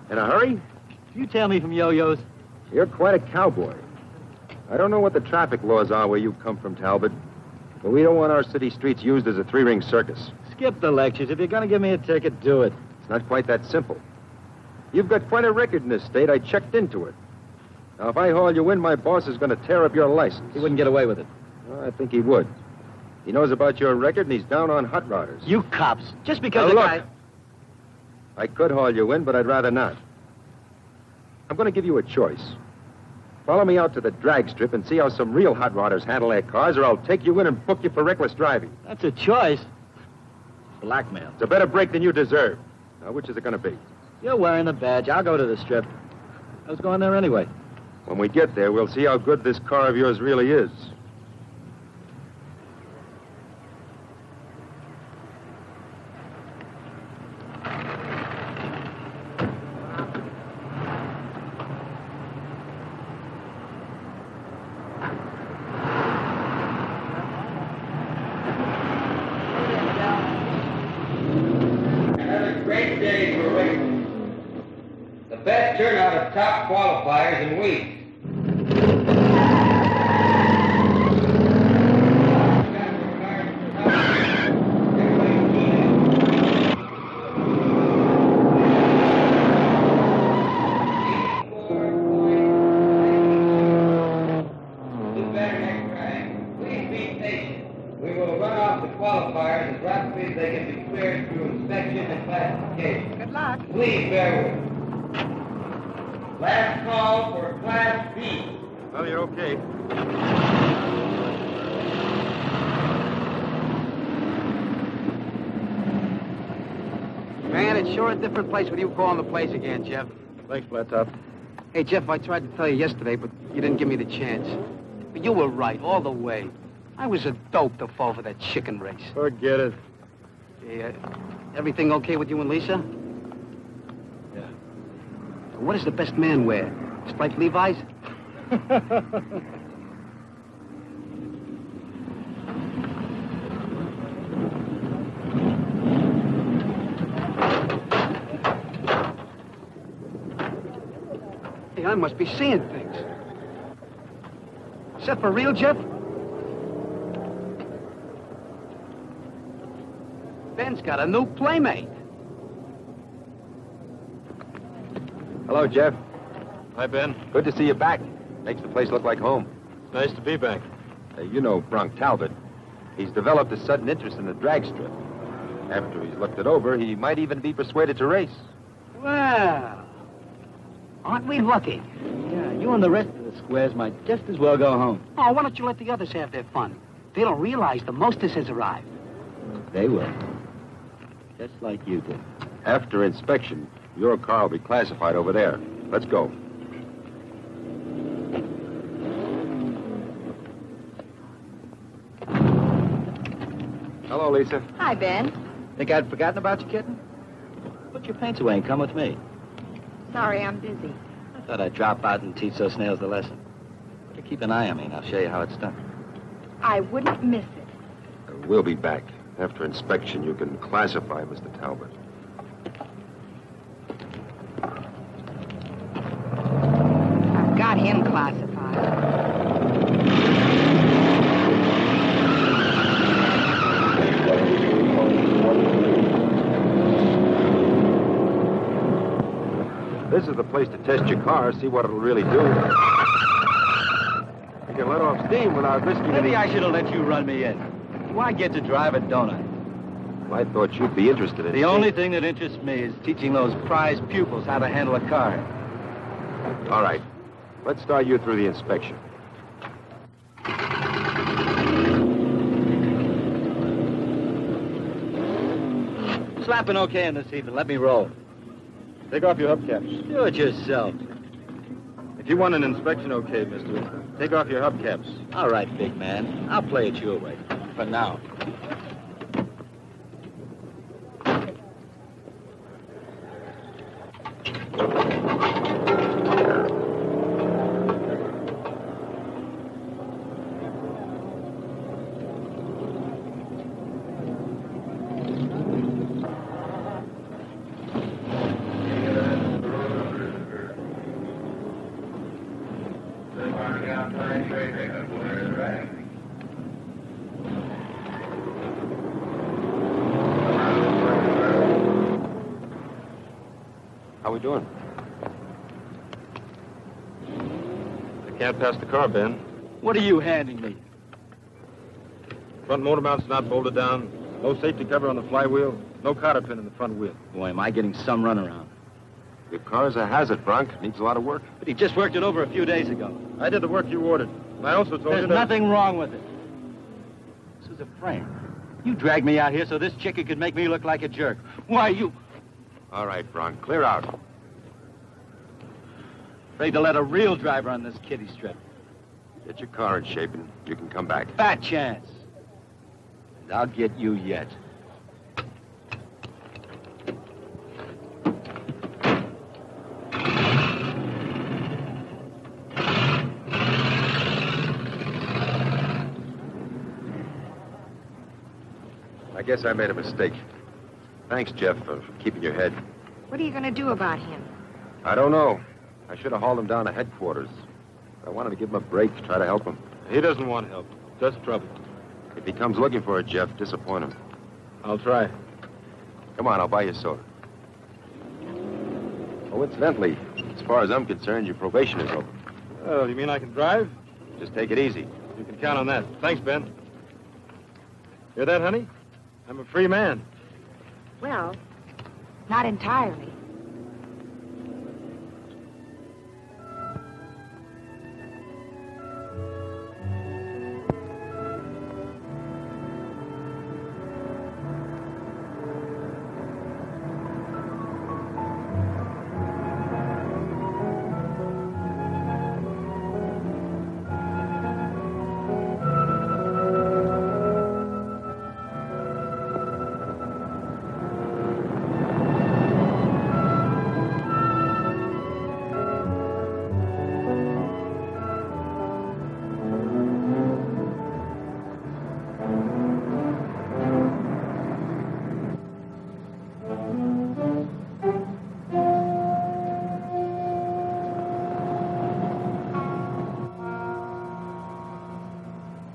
In a hurry? You tell me from Yo-Yo's. You're quite a cowboy. I don't know what the traffic laws are where you come from, Talbot, but we don't want our city streets used as a three-ring circus. Skip the lectures. If you're going to give me a ticket, do it. It's not quite that simple. You've got quite a record in this state. I checked into it. Now, if I haul you in, my boss is going to tear up your license. He wouldn't get away with it. Well, I think he would. He knows about your record, and he's down on hot rodders. You cops. Just because Now, the look, guy... I could haul you in, but I'd rather not. I'm going to give you a choice. Follow me out to the drag strip and see how some real hot rodders handle their cars, or I'll take you in and book you for reckless driving. That's a choice. Blackmail. It's a better break than you deserve. Now, which is it going to be? You're wearing the badge. I'll go to the strip. I was going there anyway. When we get there, we'll see how good this car of yours really is. Another great day for racing. The best turnout of top qualifiers in weeks. Do better next time. Please be patient. We will run off the qualifiers as rapidly as they can be cleared through inspection and classification. Good luck. Please bear with us. Last call for Class B. Well, you're okay. Man, it's sure a different place with you calling the place again, Jeff. Thanks, Flat Top. Hey, Jeff, I tried to tell you yesterday, but you didn't give me the chance. But you were right all the way. I was a dope to fall for that chicken race. Forget it. Yeah. Everything okay with you and Lisa? Yeah. What does the best man wear? Striped Levi's? Hey, I must be seeing things. Is that for real, Jeff? Ben's got a new playmate. Hello, Jeff. Hi, Ben. Good to see you back. Makes the place look like home. Nice to be back. You know Bronk Talbot. He's developed a sudden interest in the drag strip. After he's looked it over, he might even be persuaded to race. Well, aren't we lucky? Yeah, you and the rest of the squares might just as well go home. Oh, why don't you let the others have their fun? They don't realize the mostess has arrived. They will. Just like you did. After inspection, your car will be classified over there. Let's go. Hello, Lisa. Hi, Ben. Think I'd forgotten about you, kitten? Put your paints away and come with me. Sorry, I'm busy. I thought I'd drop out and teach those snails the lesson. But keep an eye on me, and I'll show you how it's done. I wouldn't miss it. We'll be back. After inspection, you can classify Mr. Talbot. I've got him classified. This is the place to test your car, see what it'll really do. You can let off steam without risking Maybe any... I should have let you run me in. Why get to drive it, don't I? I thought you'd be interested in... The only thing that interests me is teaching those prize pupils how to handle a car. All right. Let's start you through the inspection. Slapping okay in this heat, but let me roll. Take off your hubcaps. Do it yourself. If you want an inspection okay, mister, take off your hubcaps. All right, big man. I'll play it your way. For now. How we doing? I can't pass the car, Ben. What are you handing me? Front motor mount's not bolted down. No safety cover on the flywheel. No cotter pin in the front wheel. Boy, am I getting some runaround. Your car's a hazard, Bronk. Needs a lot of work. But he just worked it over a few days ago. I did the work you ordered. And I also told you There's that... nothing wrong with it. This was a frame. You dragged me out here so this chicken could make me look like a jerk. Why, you... All right, Bronk. Clear out. Afraid to let a real driver on this kiddie strip. Get your car in shape and you can come back. Fat chance. And I'll get you yet. I guess I made a mistake. Thanks, Jeff, for keeping your head. What are you going to do about him? I don't know. I should have hauled him down to headquarters. I wanted to give him a break, try to help him. He doesn't want help. Just trouble. If he comes looking for it, Jeff, disappoint him. I'll try. Come on, I'll buy you a soda. Oh, incidentally, as far as I'm concerned, your probation is over. Oh, you mean I can drive? Just take it easy. You can count on that. Thanks, Ben. Hear that, honey? I'm a free man. Well, not entirely.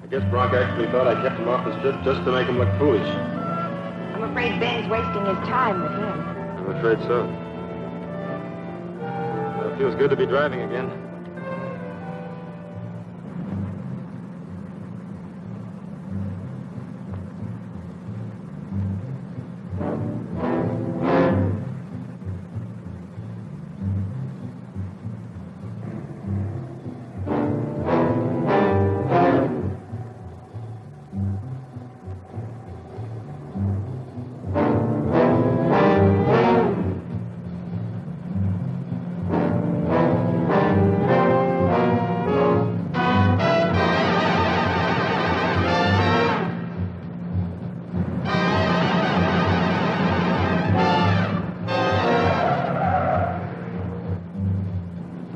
I guess Bronk actually thought I kept him off the strip just to make him look foolish. I'm afraid Ben's wasting his time with him. I'm afraid so. It feels good to be driving again.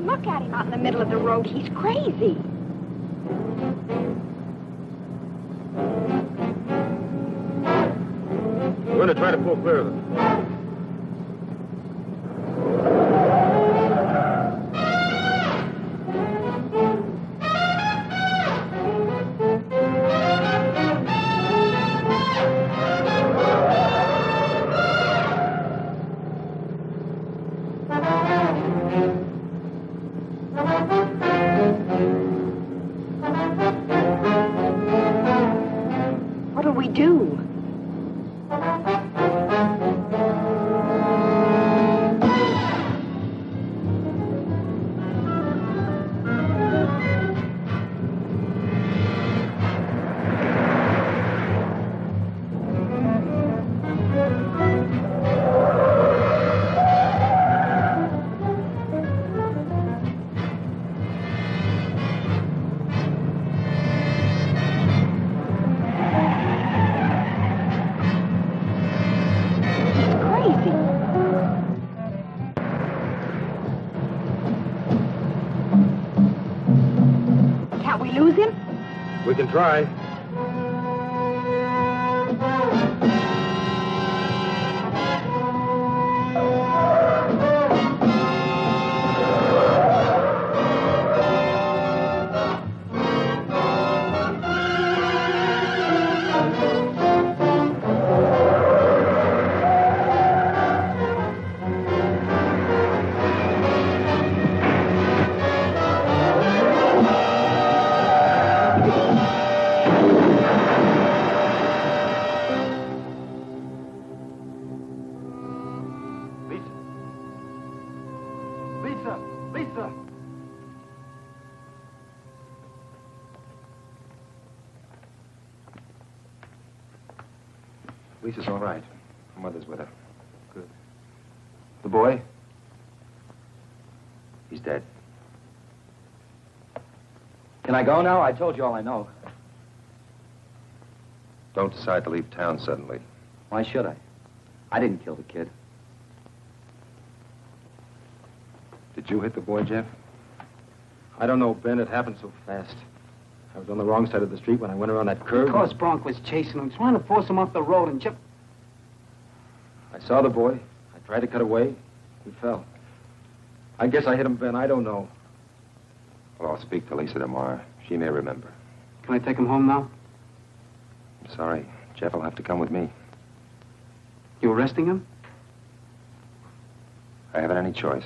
Look at him out in the middle of the road. He's crazy. We're going to try to pull clear of them. What'll we do? Can't we lose him? We can try. Lisa! Lisa's all right. Her mother's with her. Good. The boy? He's dead. Can I go now? I told you all I know. Don't decide to leave town suddenly. Why should I? I didn't kill the kid. Did you hit the boy, Jeff? I don't know, Ben. It happened so fast. I was on the wrong side of the street when I went around that curve. Because Bronk was chasing him, trying to force him off the road, and Jeff... I saw the boy. I tried to cut away. He fell. I guess I hit him, Ben. I don't know. Well, I'll speak to Lisa tomorrow. She may remember. Can I take him home now? I'm sorry. Jeff will have to come with me. You arresting him? I haven't any choice.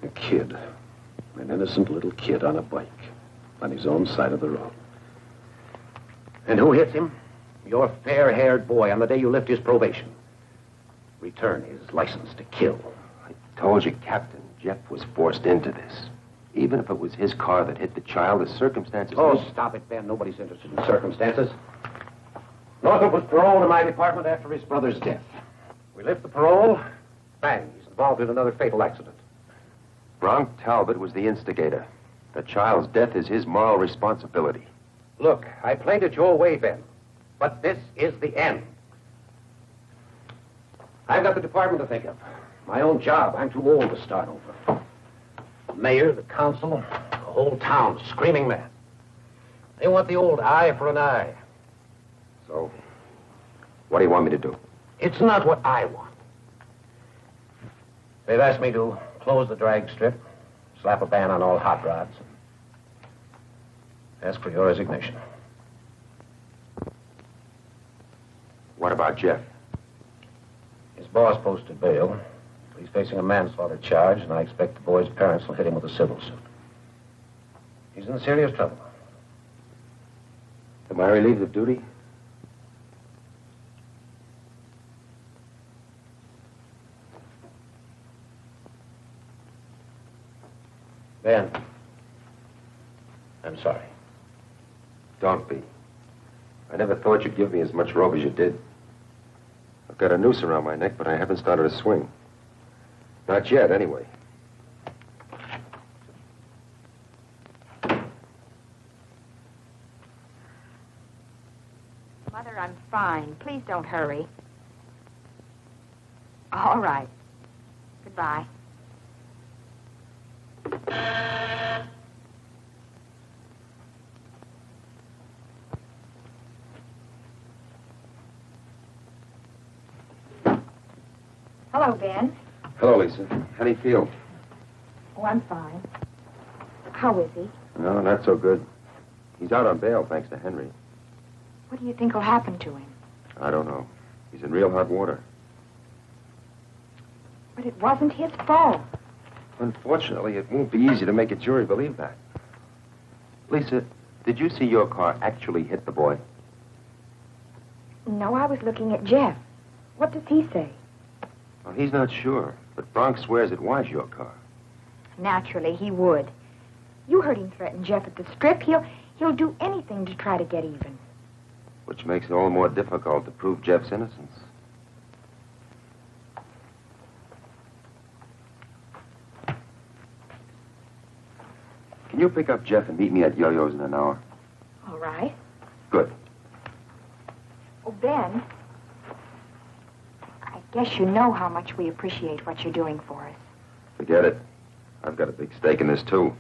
A kid. An innocent little kid on a bike. On his own side of the road. And who hits him? Your fair-haired boy on the day you lift his probation. Return his license to kill. I told you, Captain, Jeff was forced into this. Even if it was his car that hit the child, the circumstances... Oh, stop it, Ben. Nobody's interested in circumstances. Northup was paroled in my department after his brother's death. We lift the parole, bang, he's involved in another fatal accident. Bronk Talbot was the instigator. The child's death is his moral responsibility. Look, I played it your way, Ben. But this is the end. I've got the department to think of. My own job. I'm too old to start over. The mayor, the council, the whole town screaming mad. They want the old eye for an eye. So, what do you want me to do? It's not what I want. They've asked me to close the drag strip, slap a ban on all hot rods, and ask for your resignation. What about Jeff? His boss posted bail. He's facing a manslaughter charge, and I expect the boy's parents will hit him with a civil suit. He's in serious trouble. Am I relieved of duty? Ben, I'm sorry. Don't be. I never thought you'd give me as much rope as you did. I've got a noose around my neck, but I haven't started to swing. Not yet, anyway. Mother, I'm fine. Please don't hurry. All right. Goodbye. Hello, Ben. Hello, Lisa. How do you feel? Oh, I'm fine. How is he? No, not so good. He's out on bail, thanks to Henry. What do you think will happen to him? I don't know. He's in real hot water. But it wasn't his fault. Unfortunately, it won't be easy to make a jury believe that. Lisa, did you see your car actually hit the boy? No, I was looking at Jeff. What does he say? Well, he's not sure, but Bronx swears it was your car. Naturally, he would. You heard him threaten Jeff at the strip. He'll do anything to try to get even. Which makes it all the more difficult to prove Jeff's innocence. Can you pick up Jeff and meet me at Yo-Yo's in an hour? All right. Good. Oh, Ben, I guess you know how much we appreciate what you're doing for us. Forget it. I've got a big stake in this, too.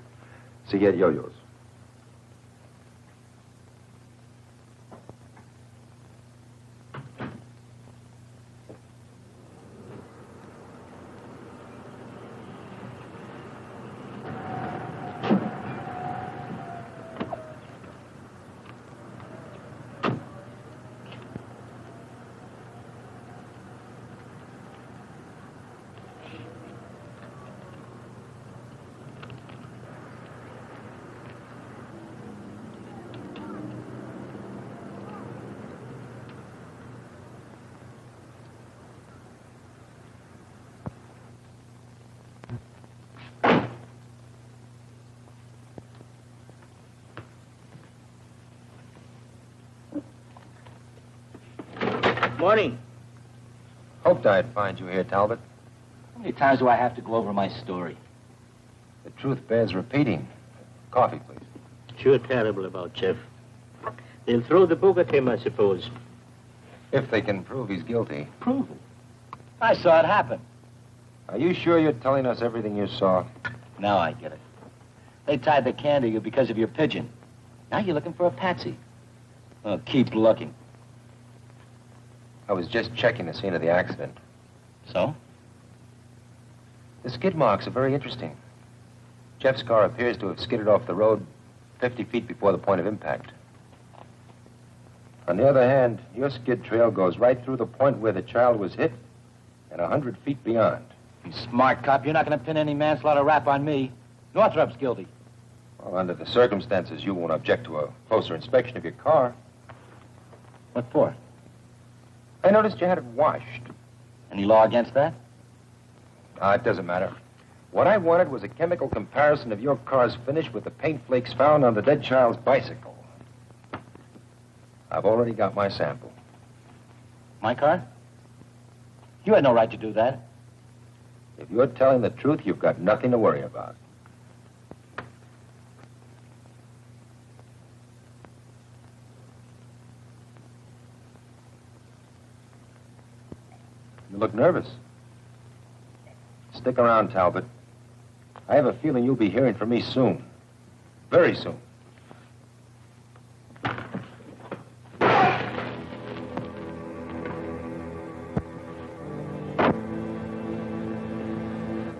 See you at Yo-Yo's. Morning. Hoped I'd find you here, Talbot. How many times do I have to go over my story? The truth bears repeating. Coffee, please. Sure terrible about Jeff. They'll throw the book at him, I suppose. If they can prove he's guilty. Prove it. I saw it happen. Are you sure you're telling us everything you saw? Now I get it. They tied the can to you because of your pigeon. Now you're looking for a patsy. Oh, keep looking. I was just checking the scene of the accident. So? The skid marks are very interesting. Jeff's car appears to have skidded off the road 50 feet before the point of impact. On the other hand, your skid trail goes right through the point where the child was hit and 100 feet beyond. You smart cop, you're not going to pin any manslaughter rap on me. Northrup's guilty. Well, under the circumstances, you won't object to a closer inspection of your car. What for? I noticed you had it washed. Any law against that? It doesn't matter. What I wanted was a chemical comparison of your car's finish with the paint flakes found on the dead child's bicycle. I've already got my sample. My car? You had no right to do that. If you're telling the truth, you've got nothing to worry about. You look nervous. Stick around, Talbot. I have a feeling you'll be hearing from me soon. Very soon.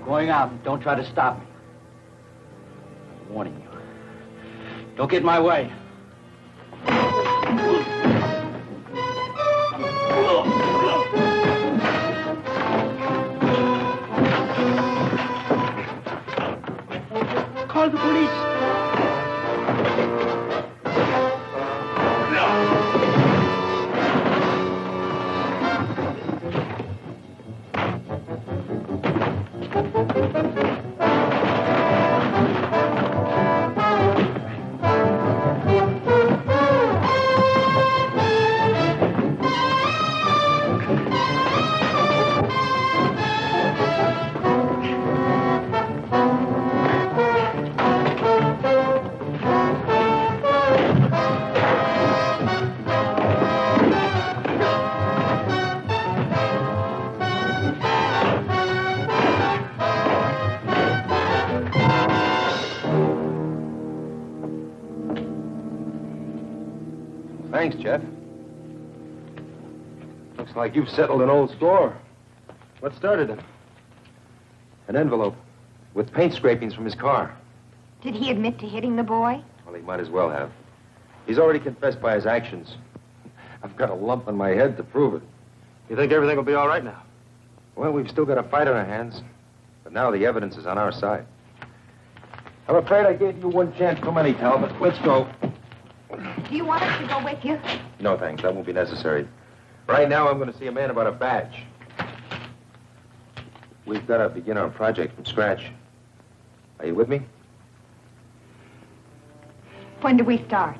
Going out. Don't try to stop me. I'm warning you. Don't get in my way. Call the police. Thanks, Jeff. Looks like you've settled an old score. What started it? An envelope with paint scrapings from his car. Did he admit to hitting the boy? Well, he might as well have. He's already confessed by his actions. I've got a lump on my head to prove it. You think everything will be all right now? Well, we've still got a fight on our hands. But now the evidence is on our side. I'm afraid I gave you one chance too many, Talbot. Let's go. Do you want us to go with you? No, thanks. That won't be necessary. Right now, I'm going to see a man about a badge. We've got to begin our project from scratch. Are you with me? When do we start?